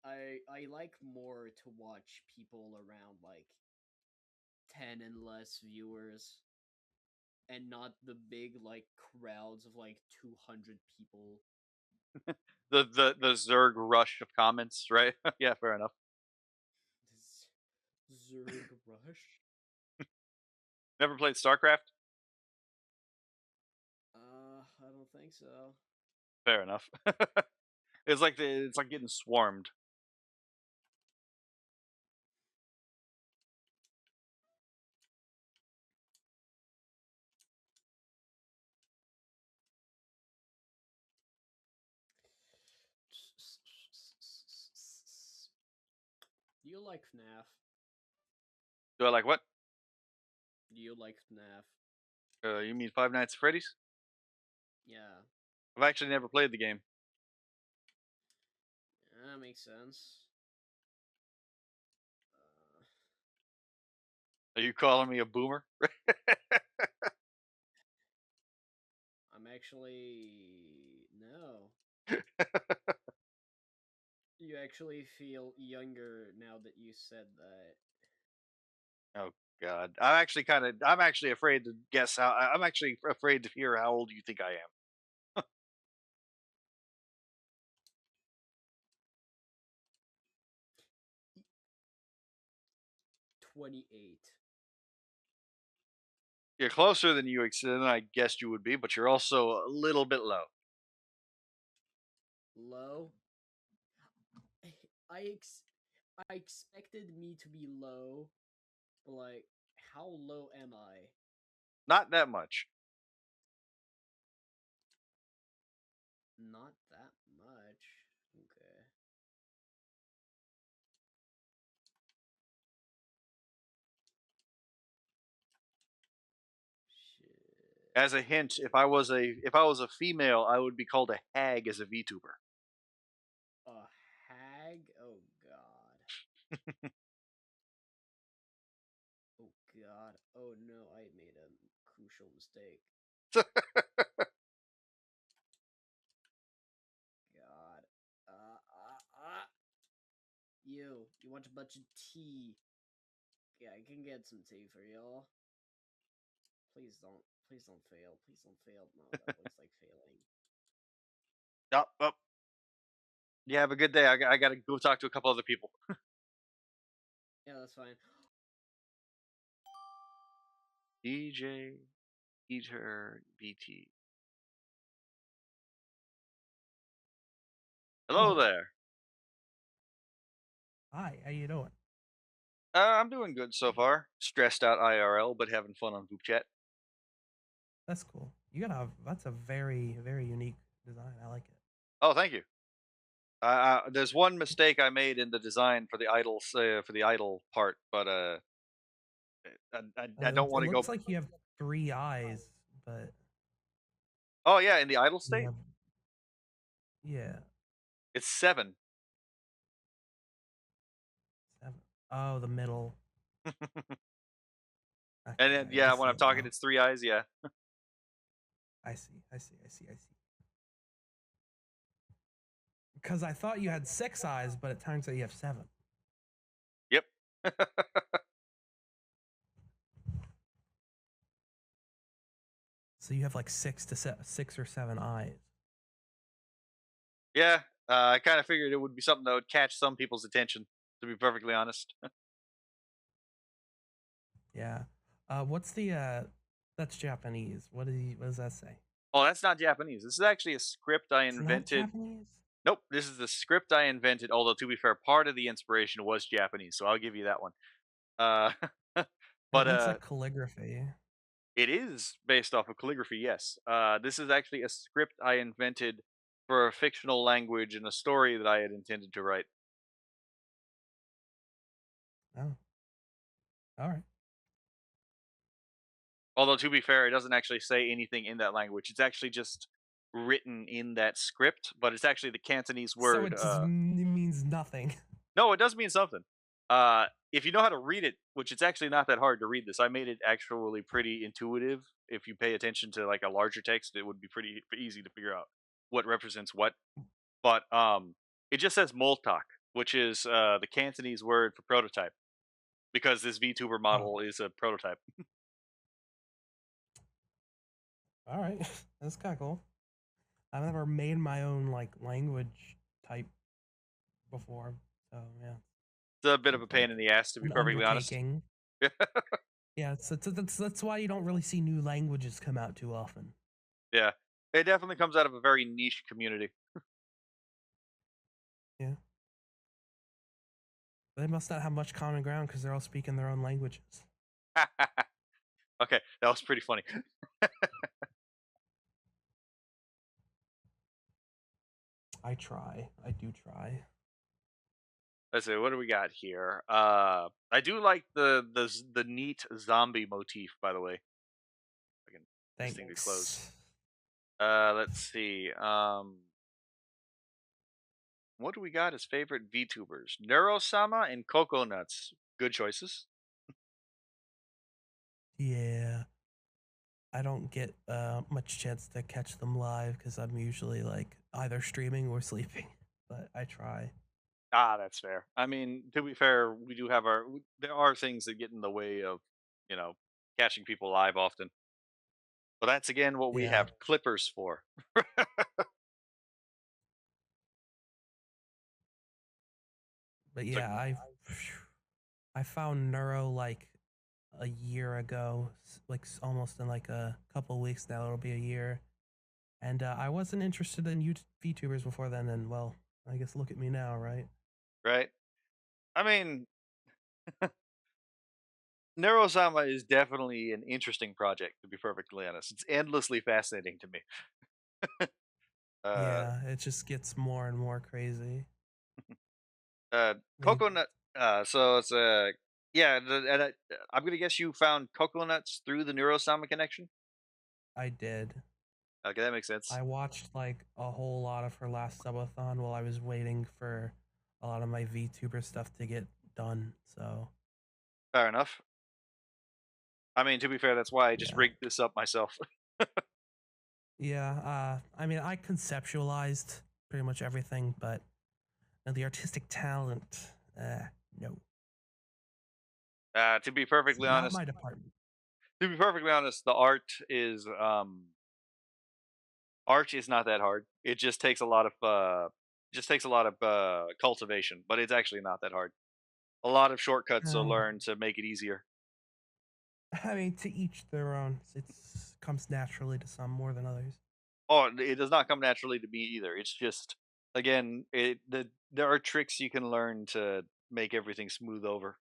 I like more to watch people around like 10 and less viewers and not the big like crowds of like 200 people. The Zerg rush of comments, right? Yeah, fair enough. Zerg Rush? Never played StarCraft? I don't think so. Fair enough. It's like getting swarmed. Do you like FNAF? Do I like what? Do you like FNAF? You mean Five Nights at Freddy's? Yeah, I've actually never played the game. that makes sense. Are you calling me a boomer? I'm actually no. You actually feel younger now that you said that. Oh God, I'm actually afraid to guess how. I'm actually afraid to hear how old you think I am. 28. You're closer than than I guessed you would be, but you're also a little bit low. Low? I expected me to be low, but like, how low am I? Not that much. Not that much. Okay. Shit. As a hint, if I was a female, I would be called a hag as a VTuber. A hag? Oh god. Oh god. Oh no, I made a crucial mistake. God. You want a bunch of tea? Yeah, I can get some tea for y'all. Please don't fail. Please don't fail. No, that looks like failing. Oh. Yeah, have a good day. I gotta go talk to a couple other people. Yeah, that's fine. DJ, Eater, BT. Hello there. Hi, how you doing? I'm doing good so far. Stressed out IRL, but having fun on VupeChat. That's cool. That's a very, very unique design. I like it. Oh, thank you. There's one mistake I made in the design for the idol part, but I don't want It to go. looks like you have 3 eyes, but Oh yeah, in the idle you state, have, yeah, it's 7. 7. Oh, the middle. And Okay, then I yeah, when see I'm it talking, now. it's 3 eyes. Yeah. I see. Because I thought you had 6 eyes, but it turns out you have 7. Yep. So you have like 6 or 7 eyes. Yeah. I kind of figured it would be something that would catch some people's attention. To be perfectly honest. Yeah. What's the that's Japanese. What does that say? Oh, that's not Japanese. This is actually a script I It's not invented. Japanese? Nope, this is the script I invented. Although to be fair, part of the inspiration was Japanese, so I'll give you that one. It But looks like calligraphy. it is based off of calligraphy. Yes. This is actually a script I invented for a fictional language and a story that I had intended to write. Oh. All right. Although to be fair, it doesn't actually say anything in that language. It's actually just written in that script, but it's actually the Cantonese So word. it means nothing. No, it does mean something. If you know how to read it, which it's actually not that hard to read this, I made it actually pretty intuitive. If you pay attention to like a larger text, it would be pretty easy to figure out. what represents what, but it just says Moltok, which is the Cantonese word for prototype, because this VTuber model is a prototype. All right, that's kind of cool. I've never made my own like language type before, so yeah. It's a bit of a pain in the ass, to be An perfectly honest. undertaking. Yeah, that's why you don't really see new languages come out too often. Yeah, it definitely comes out of a very niche community. Yeah. They must not have much common ground because they're all speaking their own languages. Okay, that was pretty funny. I try. I do try. Let's see, what do we got here? I do like the neat zombie motif, by the way. I can this thing to close. Let's see. What do we got as favorite VTubers? Neurosama and Coco Nuts. Good choices. Yeah. I don't get much chance to catch them live because I'm usually like either streaming or sleeping, but I try. Ah, that's fair. I mean, to be fair, we do have there are things that get in the way of, catching people live often. But that's again what we Yeah. have clippers for. But yeah, I found Neuro like a year ago, like almost in like a couple weeks now. It'll be a year, and I wasn't interested in VTubers before then. And well, I guess look at me now, right? Right? I mean, Neurosama is definitely an interesting project, to be perfectly honest. It's endlessly fascinating to me. Yeah, it just gets more and more crazy. Coconut. So it's yeah. I'm gonna guess you found Coconuts through the Neurosama connection. I did. Okay, that makes sense. I watched like a whole lot of her last subathon while I was waiting for a lot of my VTuber stuff to get done. So Fair enough. I mean, to be fair, that's why I just rigged this up myself. yeah, I mean, I conceptualized pretty much everything, but the artistic talent, no. To be perfectly Not honest, my department. To be perfectly honest, the art is not that hard. It just takes a lot of cultivation, but it's actually not that hard. A lot of shortcuts to learn to make it easier. I mean, to each their own. It comes naturally to some more than others. Oh, it does not come naturally to me either. It's just, again, there are tricks you can learn to make everything smooth over.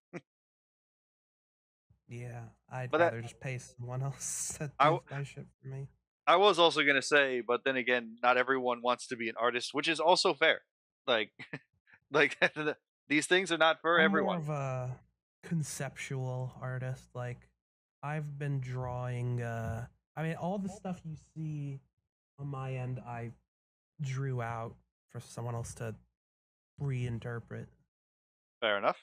Yeah, I'd But rather just pay someone else to I do w- my shit for me. I was also gonna say, but then again, not everyone wants to be an artist, which is also fair. Like, like these things are not for I'm more everyone. of a conceptual artist. Like, I've been drawing. I mean, all the stuff you see on my end, I drew out for someone else to reinterpret. Fair enough.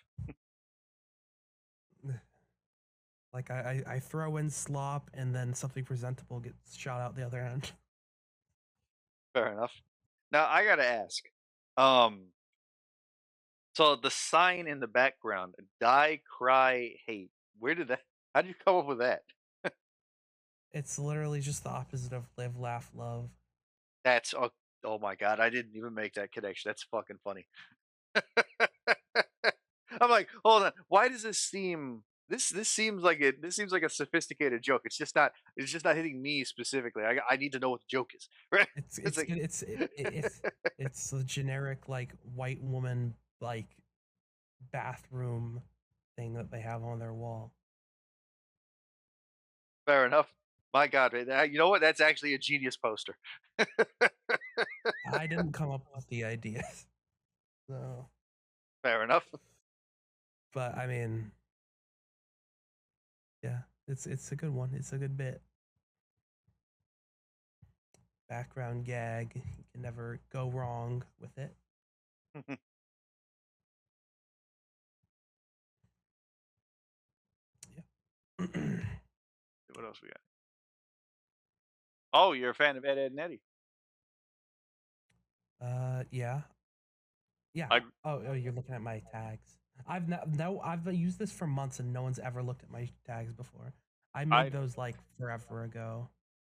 Like, I throw in slop, and then something presentable gets shot out the other end. Fair enough. Now I gotta ask. So the sign in the background, die, cry, hate. Where did that? How did you come up with that? It's literally just the opposite of live, laugh, love. That's oh my god! I didn't even make that connection. That's fucking funny. I'm like, hold on. Why does this seem? This seems like it. This seems like a sophisticated joke. It's just not. It's just not hitting me specifically. I need to know what the joke is. Right? It's a generic like white woman like bathroom thing that they have on their wall. Fair enough. My God, you know what? That's actually a genius poster. I didn't come up with the idea. So fair enough. But I mean, yeah, it's a good one. It's a good bit. Background gag. You can never go wrong with it. Yeah. What else we got? Oh, you're a fan of Ed, Ed, and Eddie. Yeah. Yeah. I Oh, you're looking at my tags. I've used this for months and no one's ever looked at my tags before. I made those like forever ago.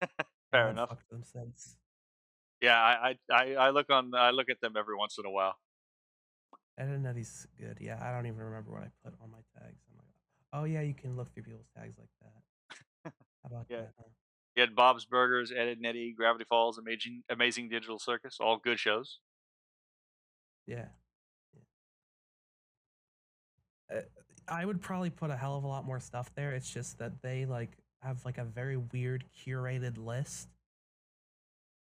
I fair haven't enough. fucked them since. Yeah, I look at them every once in a while. Edinetti's good. Yeah, I don't even remember what I put on my tags. I'm like, oh yeah, you can look through people's tags like that. How about Yeah. that? Huh? You had Bob's Burgers, Ed and Eddie, Gravity Falls, Amazing Digital Circus, all good shows. Yeah. I would probably put a hell of a lot more stuff there. It's just that they like have like a very weird curated list.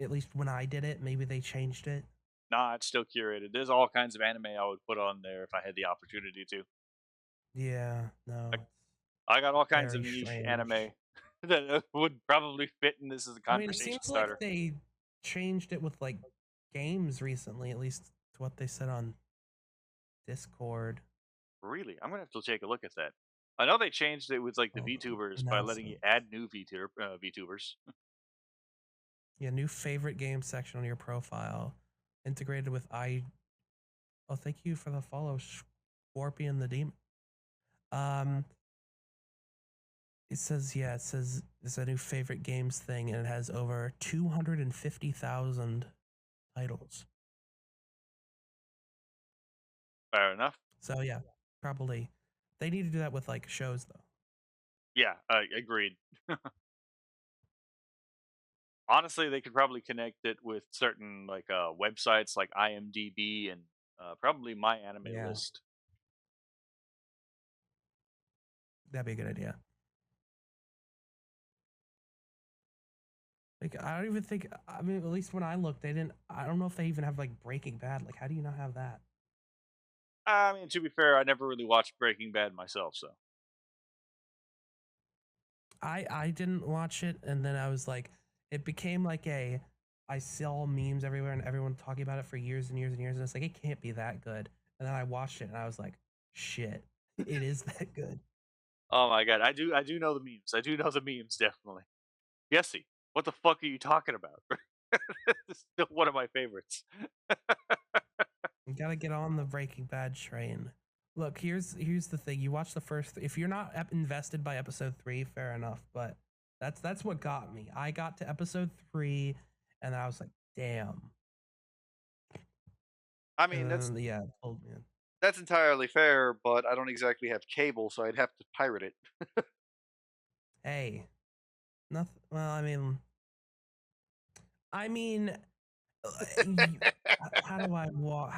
At least when I did it, maybe they changed it. Nah, it's still curated. There's all kinds of anime I would put on there if I had the opportunity to. Yeah, no. I got all kinds of Very niche strange. anime that would probably fit in this as a I mean, it conversation seems starter. like they changed it with like games recently, at least to what they said on Discord. Really? I'm gonna have to take a look at that. I know they changed it with like the VTubers by letting you add new VTubers. Yeah, new favorite game section on your profile, integrated with Oh, thank you for the follow, Scorpion the Demon. It says it's a new favorite games thing, and it has over 250,000 titles. Fair enough. So yeah, probably they need to do that with like shows though. Yeah, agreed. Honestly, they could probably connect it with certain like websites like IMDb and probably My Anime Yeah. List. That'd be a good idea. Like I don't even think. I mean, at least when I looked, they didn't. I don't know if they even have like Breaking Bad. Like, how do you not have that? I mean, to be fair, I never really watched Breaking Bad myself, so I didn't watch it, and then I was like, it became like a. I saw memes everywhere and everyone talking about it for years and years and years, and it's like it can't be that good. And then I watched it, and I was like, shit, it is that good. oh my god, I do know the memes. I do know the memes definitely. Jesse, what the fuck are you talking about? It's still one of my favorites. You gotta get on the Breaking Bad train. Look, here's the thing. You watch the first. If you're not invested by episode 3, fair enough. But that's what got me. I got to episode 3, and I was like, damn. I mean, that's yeah, it pulled me in. that's entirely fair, but I don't exactly have cable, so I'd have to pirate it. Hey, nothing. Well, I mean, how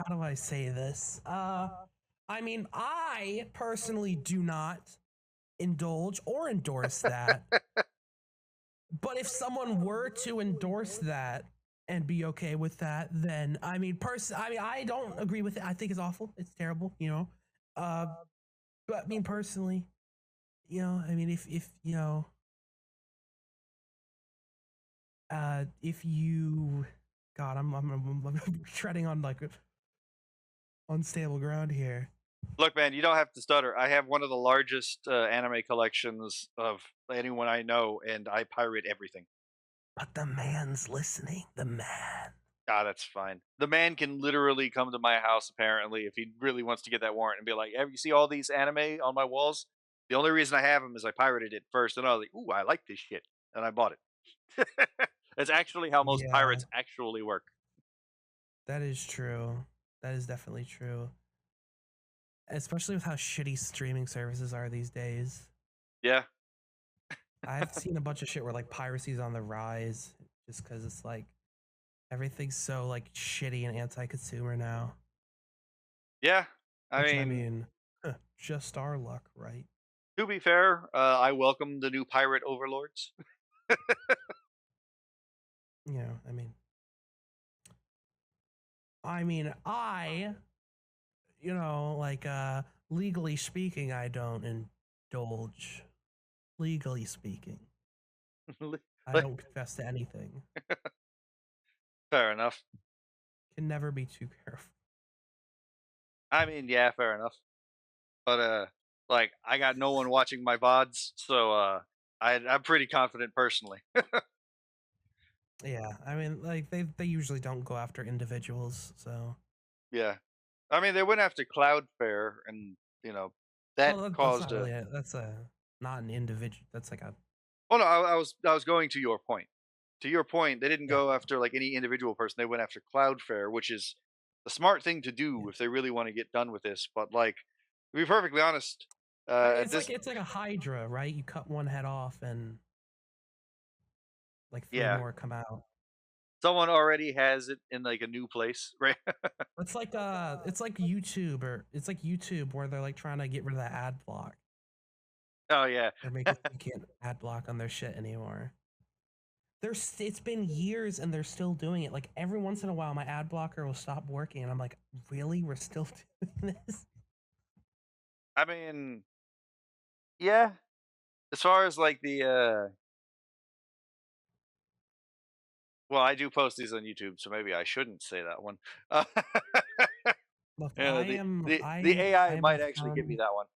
do I say this? I mean, I personally do not indulge or endorse that. But if someone were to endorse that and be okay with that, then I mean, I don't agree with it. I think it's awful. It's terrible, you know. But I mean, personally, you know, I mean, if you know, if you, God, I'm treading on like unstable ground here. Look, man, you don't have to stutter. I have one of the largest anime collections of anyone I know, and I pirate everything. But the man's listening. The man. Ah, that's fine. The man can literally come to my house, apparently, if he really wants to get that warrant and be like, "Have you see all these anime on my walls? The only reason I have them is I pirated it first." And I was like, "Ooh, I like this shit," and I bought it. That's actually how most pirates actually work. That is true. That is definitely true. Especially with how shitty streaming services are these days. Yeah. I've seen a bunch of shit where like piracy's on the rise just because it's like everything's so like shitty and anti-consumer now. Yeah. I mean, just our luck, right? To be fair, I welcome the new pirate overlords. You know, you know, like legally speaking, I don't indulge. Legally speaking. I don't confess to anything. Fair enough. Can never be too careful. I mean, yeah, fair enough. But like I got no one watching my VODs, so I'm pretty confident personally. Yeah, I mean, like they usually don't go after individuals, so. Yeah, I mean they went after Cloudflare, and that Well, that's caused not a. really that's not an individual. That's like a Oh no, I was going to your point. To your point, they didn't yeah, go after like any individual person. They went after Cloudflare, which is the smart thing to yeah. do if they really want to get done with this. But like, to be perfectly honest, at this, It's like a hydra, right? You cut one head off and like three yeah, more come out. someone already has it in like a new place, right? It's like YouTube it's like YouTube where they're like trying to get rid of the ad block. Oh yeah, They're making you can't ad block on their shit anymore. It's been years and they're still doing it. Like every once in a while, my ad blocker will stop working, and I'm like, really? We're still doing this? I mean, yeah. As far as like the well, I do post these on YouTube, so maybe I shouldn't say that one. Uh, Look, yeah, the I AI am a might actually give me firm that one.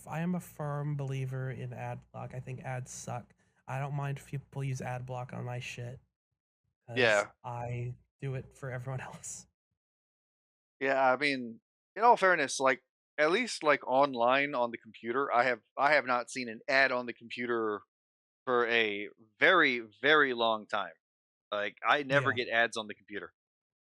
I am a firm believer in ad block. I think ads suck. I don't mind if people use ad block on my shit because Yeah, I do it for everyone else. yeah. I mean, in all fairness, like at least like online on the computer, I have not seen an ad on the computer for a very very long time. Like I never Yeah, get ads on the computer.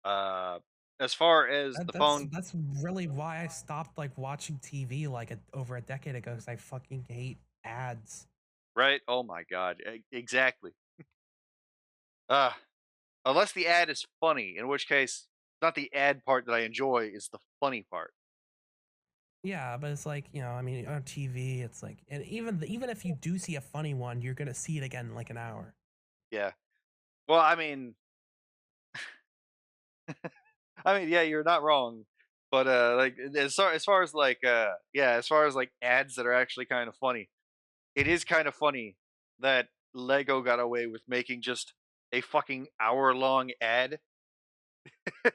Uh, as far as the phone, that's really why I stopped like watching TV like over a decade ago because I fucking hate ads. right? Oh my god, exactly. Uh, unless the ad is funny, in which case, not the ad part that I enjoy, is the funny part. Yeah, but it's like, I mean, on TV, it's like, and even if you do see a funny one, you're gonna see it again in like an hour. Yeah. Well, yeah, you're not wrong. But like as far as like yeah, as far as like ads that are actually kind of funny, it is kind of funny that Lego got away with making just a fucking hour-long ad.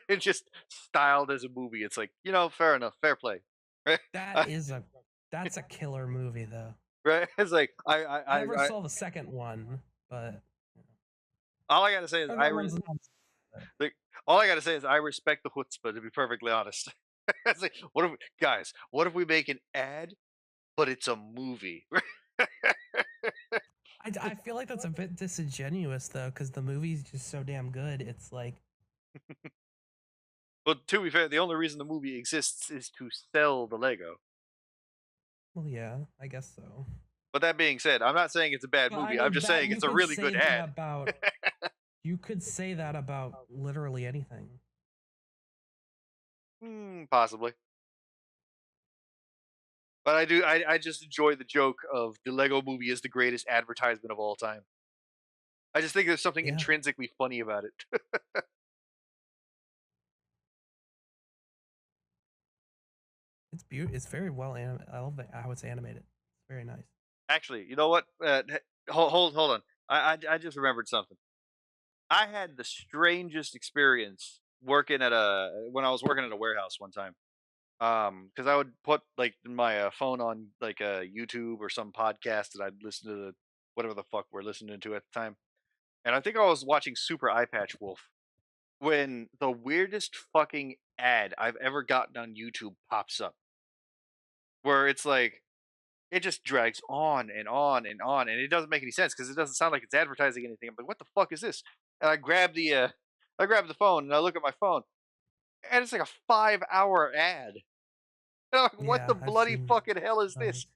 It's just styled as a movie. It's like, fair enough, fair play. Right? That is a that's a killer movie though. Right? It's like I never saw the second one, but all I gotta say is that one's not. like, all I gotta say is I respect the chutzpah, to be perfectly honest. It's like, what if we make an ad, but it's a movie? I feel like that's a bit disingenuous though, because the movie's just so damn good. It's like, But to be fair, the only reason the movie exists is to sell the Lego. well, yeah, I guess so. But that being said, I'm not saying it's a bad But I movie. I'm mean, just that saying you it's a could really say good that ad. about you could say that about literally anything. Possibly. But I just enjoy the joke of the Lego movie is the greatest advertisement of all time. I just think there's something Yeah, intrinsically funny about it. it's beautiful. It's very well animated. I love that. How it's animated. It's very nice. Actually, you know what? Hold on. I just remembered something. I had the strangest experience working when I was working at a warehouse one time. Because I would put like my phone on like a YouTube or some podcast that I'd listen to whatever the fuck we're listening to at the time, and I think I was watching Super Eye Patch Wolf when the weirdest fucking ad I've ever gotten on YouTube pops up, where it's like it just drags on and on and on, and it doesn't make any sense because it doesn't sound like it's advertising anything. I'm like, what the fuck is this? And I grab the phone and I look at my phone, and it's like a 5-hour ad. And I'm like, what Yeah, the I've bloody seen fucking hell is this? those.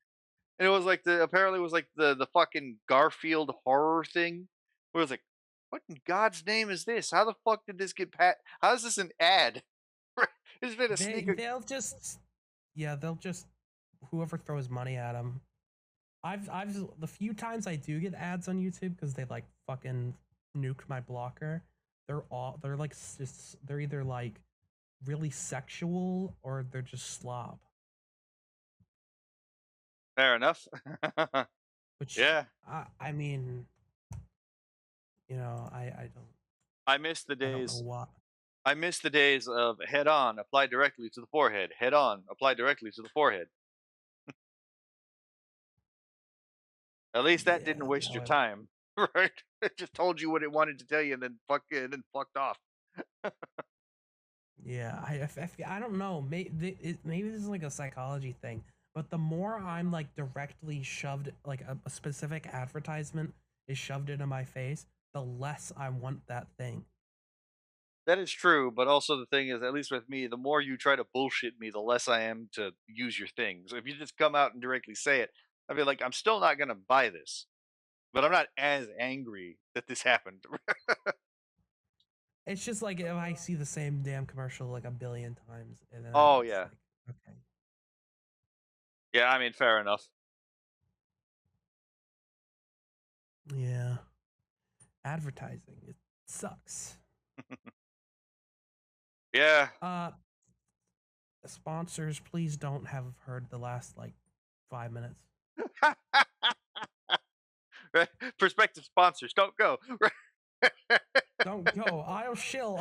And it was like apparently it was like the fucking Garfield horror thing. Where it was like, what in God's name is this? How the fuck did this get how is this an ad? It's been a sneaker. They'll just yeah, they'll just whoever throws money at them. I've the few times I do get ads on YouTube because they like fucking nuked my blocker. They're like just they're either like really sexual or they're just slob. Fair enough. Which Yeah. I mean, I I miss the don't know days. what. I miss the days of head on, apply directly to the forehead. Head on, apply directly to the forehead. At least that didn't Yeah, waste no, your time. right? It just told you what it wanted to tell you, and then fucked off. Yeah, I don't know. Maybe this is like a psychology thing, but the more I'm like directly shoved, like a specific advertisement is shoved into my face, the less I want that thing. That is true, but also the thing is, at least with me, the more you try to bullshit me, the less I am to use your thing. So if you just come out and directly say it, I'd be like, I'm still not gonna buy this, but I'm not as angry that this happened. It's just like if I see the same damn commercial like a billion times, and then I'm Oh just yeah, like, okay. yeah. I mean, fair enough. Yeah. Advertising, it sucks. Yeah. Sponsors, please don't have heard the last like 5 minutes. Right? Prospective sponsors, don't go. Don't go. I'll shill.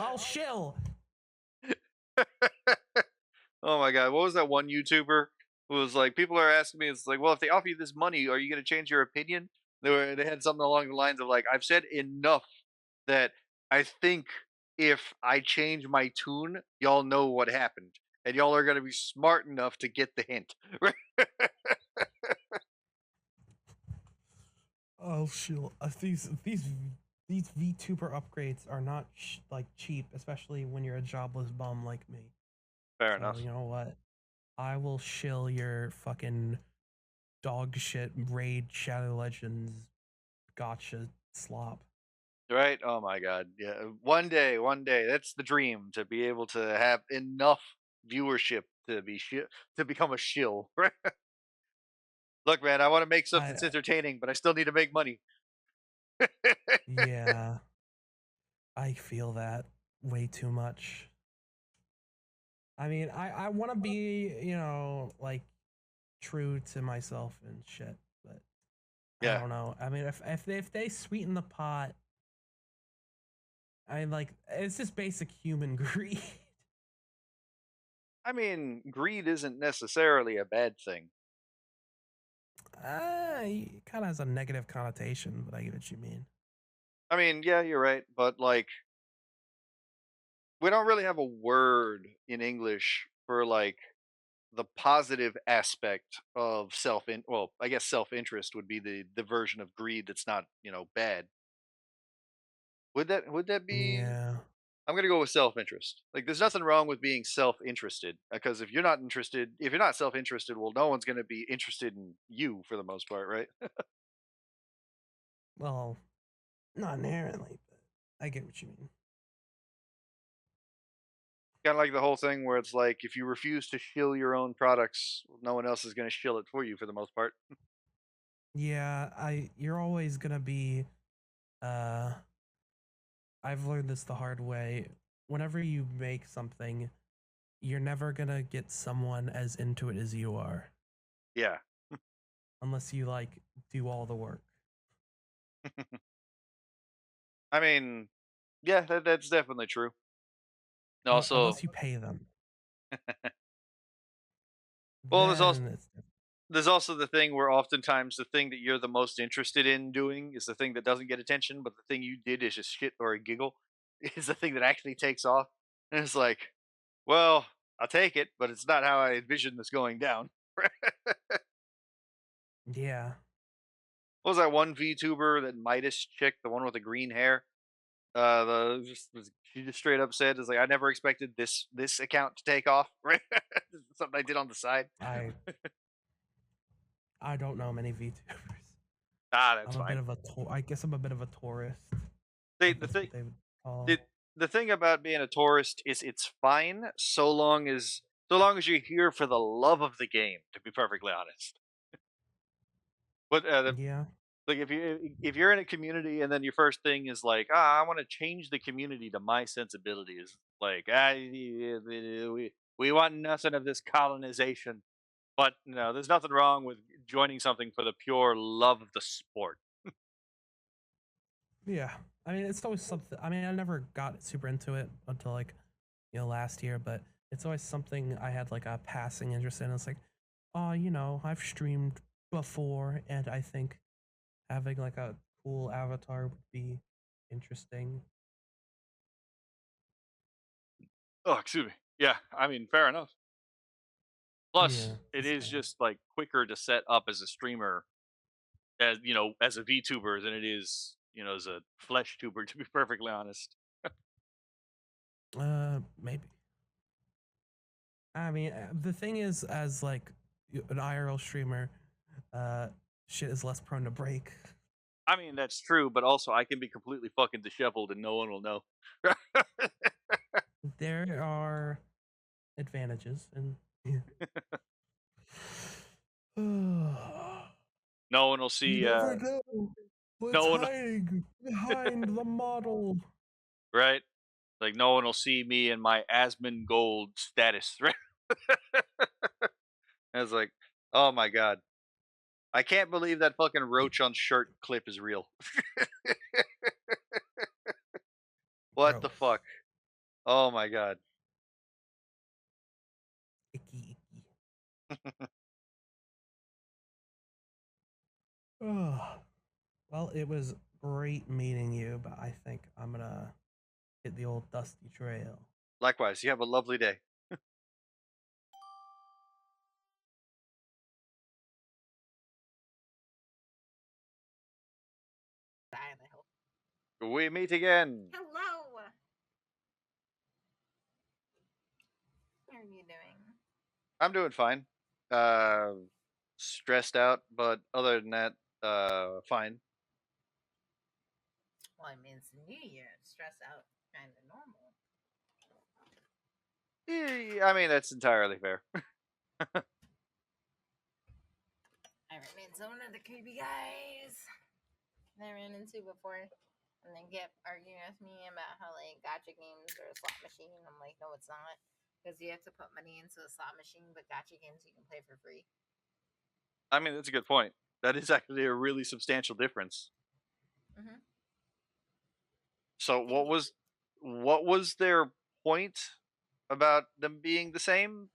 Oh my god, what was that one YouTuber who was like, people are asking me, it's like, well, if they offer you this money, are you gonna change your opinion? They had something along the lines of like, I've said enough that I think if I change my tune, y'all know what happened. And y'all are gonna be smart enough to get the hint. I'll shill. These VTuber upgrades are not like cheap, especially when you're a jobless bum like me. Fair So, enough. you know what? I will shill your fucking dog shit raid Shadow Legends gotcha slop. Right? Oh my god. Yeah. One day, that's the dream, to be able to have enough viewership to be to become a shill. Right? Look, man, I want to make stuff that's entertaining, but I still need to make money. Yeah. I feel that way too much. I mean, I want to be, you know, like true to myself and shit, but I don't know. I mean, if they sweeten the pot, I mean, like it's just basic human greed. I mean, greed isn't necessarily a bad thing. It kind of has a negative connotation, but I get what you mean. I mean, yeah, you're right, but like, we don't really have a word in English for like the positive aspect of well, I guess self-interest would be the version of greed that's not, bad. Would that be? Yeah. I'm gonna go with self-interest. Like, there's nothing wrong with being self-interested, because if you're not self-interested, well, no one's gonna be interested in you for the most part, right? Well, not inherently, but I get what you mean. Kind of like the whole thing where it's like, if you refuse to shill your own products, no one else is gonna shill it for you for the most part. Yeah, you're always gonna be I've learned this the hard way. Whenever you make something, you're never gonna get someone as into it as you are. Yeah. Unless you like do all the work. I mean, yeah, that's definitely true. Also, unless you pay them. well, Then there's also the thing where oftentimes the thing that you're the most interested in doing is the thing that doesn't get attention, but the thing you did is just shit or a giggle is the thing that actually takes off. And it's like, well, I'll take it, but it's not how I envisioned this going down. yeah. What was that one VTuber, that Midas chick, the one with the green hair? She just straight up said, "Is like, I never expected this account to take off." Right? Something I did on the side. I don't know many VTubers. That's I'm fine. I guess I'm a bit of a tourist. The thing about being a tourist is it's fine so long as you're here for the love of the game. To be perfectly honest, but yeah, like, if you're in a community and then your first thing is like, I want to change the community to my sensibilities, like, we want nothing of this colonization. But no, there's nothing wrong with joining something for the pure love of the sport. yeah. I mean, it's always something. I mean, I never got super into it until like, last year, but it's always something I had like a passing interest in. It's like, oh, I've streamed before, and I think having like a cool avatar would be interesting. Oh, excuse me. Yeah, I mean, fair enough. Plus, Yeah, it just is just like quicker to set up as a streamer, as as a VTuber than it is, as a flesh tuber. To be perfectly honest. maybe. I mean, the thing is, as like an IRL streamer, uh, shit is less prone to break. I mean, that's true, but also I can be completely fucking disheveled and no one will know. There are advantages, and No one will you see. never know what's No one, hiding behind the model. right? Like no one will see me in my Asmon Gold status, right? I was like, oh my god, I can't believe that fucking roach on shirt clip is real. What the Gross. fuck? Oh my god. Icky, icky. Oh, well, it was great meeting you, but I think I'm gonna hit the old dusty trail. Likewise, you have a lovely day. We meet again. Hello. How are you doing? I'm doing fine. Stressed out, but other than that, fine. Well, I mean, it's the new year. Stress out, kind of normal. I mean, that's entirely fair. I ran into one of the creepy guys that I ran into before, and they kept arguing with me about how like gacha games are a slot machine. I'm like, no, it's not, because you have to put money into a slot machine, but gacha games you can play for free. I mean, that's a good point. That is actually a really substantial difference. Mm-hmm. So, what was their point about them being the same?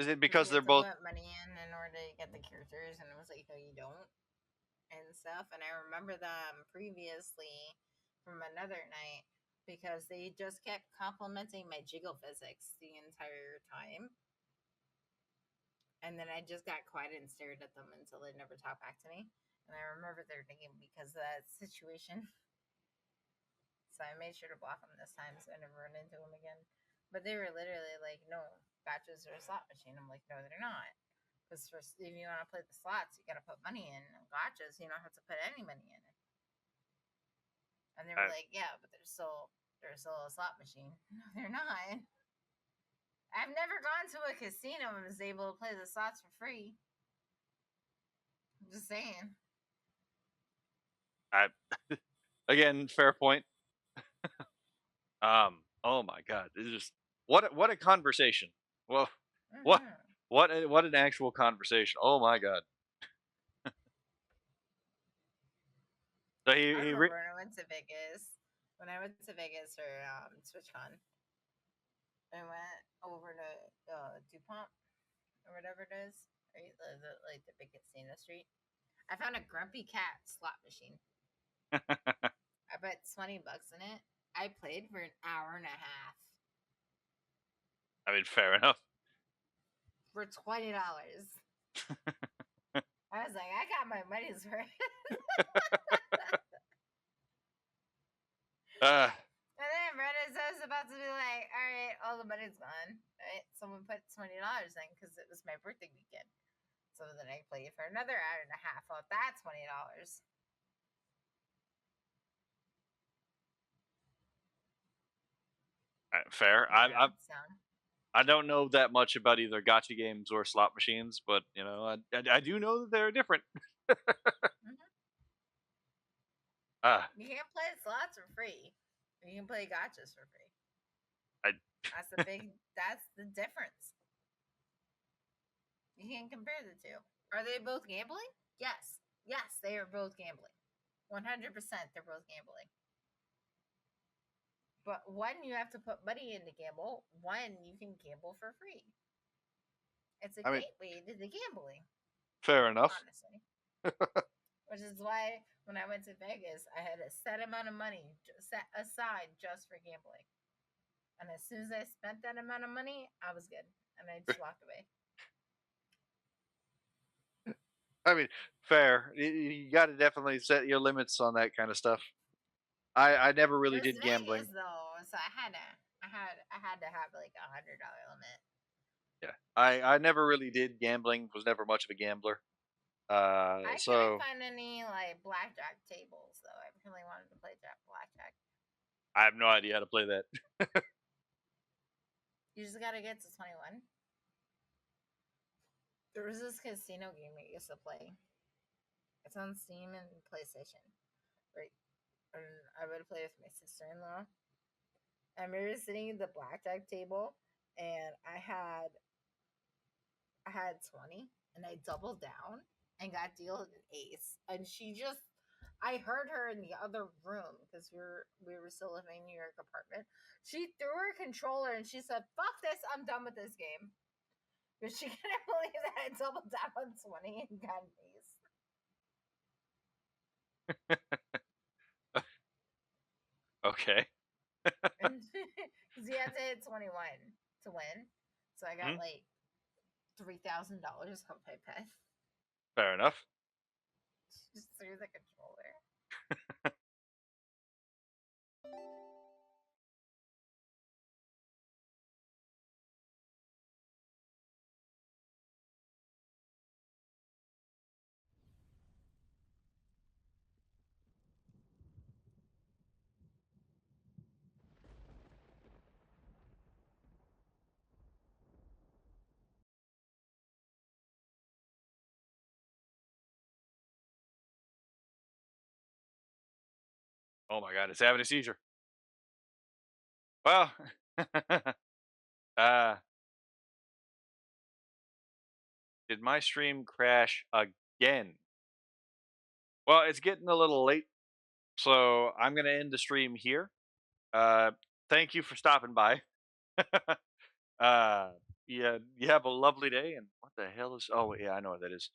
Is it because you they're have to both? put money in order to get the characters, and it was like, no, you don't, and stuff. And I remember them previously from another night because they just kept complimenting my jiggle physics the entire time. And then I just got quiet and stared at them until they never talked back to me. And I remember their name because of that situation. So I made sure to block them this time so I never run into them again. But they were literally like, no, gotchas are a slot machine. I'm like, no, they're not. Because if you want to play the slots, you got to put money in. And gotchas, you don't have to put any money in it. And they were like, yeah, but they're still a slot machine. No, they're not. I've never gone to a casino and was able to play the slots for free. I'm just saying. Again, fair point. Oh my god, this is just what a conversation. Well, what an actual conversation. Oh my god. So I remember when I went to Vegas. When I went to Vegas for TwitchCon, I went over to DuPont or whatever it is, right? The big casino street. I found a Grumpy Cat slot machine. I bet $20 in it. I played for an hour and a half. I mean, fair enough. For $20. I was like, I got my money's worth. And then Reddit was about to be like, all right, all the money's gone. Right? Someone put $20 in because it was my birthday weekend. So then I played for another hour and a half. Well, that's $20. Fair. I don't know that much about either gacha games or slot machines, but I do know that they're different. You can't play slots for free. You can play gachas for free. That's the difference. You can't compare the two. Are they both gambling? Yes. Yes, they are both gambling. 100% they're both gambling. But one, you have to put money in to gamble. One, you can gamble for free. It's a gateway to the gambling. Fair enough. Honestly. Which is why when I went to Vegas, I had a set amount of money set aside just for gambling. And as soon as I spent that amount of money, I was good. And I just walked away. I mean, fair. You got to definitely set your limits on that kind of stuff. I never really It was did gambling. Vegas, though, so I had to have like $100 limit. Yeah, I never really did gambling. Was never much of a gambler. I So couldn't find any like blackjack tables though. I really wanted to play blackjack. I have no idea how to play that. You just gotta get to 21. There was this casino game I used to play. It's on Steam and PlayStation. Right. And I would play with my sister-in-law. And we were sitting at the blackjack table, and I had 20, and I doubled down and got dealt an ace. And I heard her in the other room because we were still living in New York apartment. She threw her controller and she said, "Fuck this! I'm done with this game." Because she couldn't believe that I doubled down on 20 and got an ace. Okay. Because you had to hit 21 to win. So I got like $3,000 on my bet. Fair enough. Just threw the controller. Oh my god, it's having a seizure. Well, did my stream crash again? Well, it's getting a little late, so I'm gonna end the stream here. Thank you for stopping by. Yeah, you have a lovely day. And what the hell is? Oh yeah, I know what that is.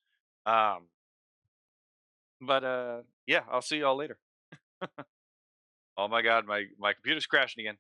But yeah, I'll see y'all later. Oh my god, my computer's crashing again.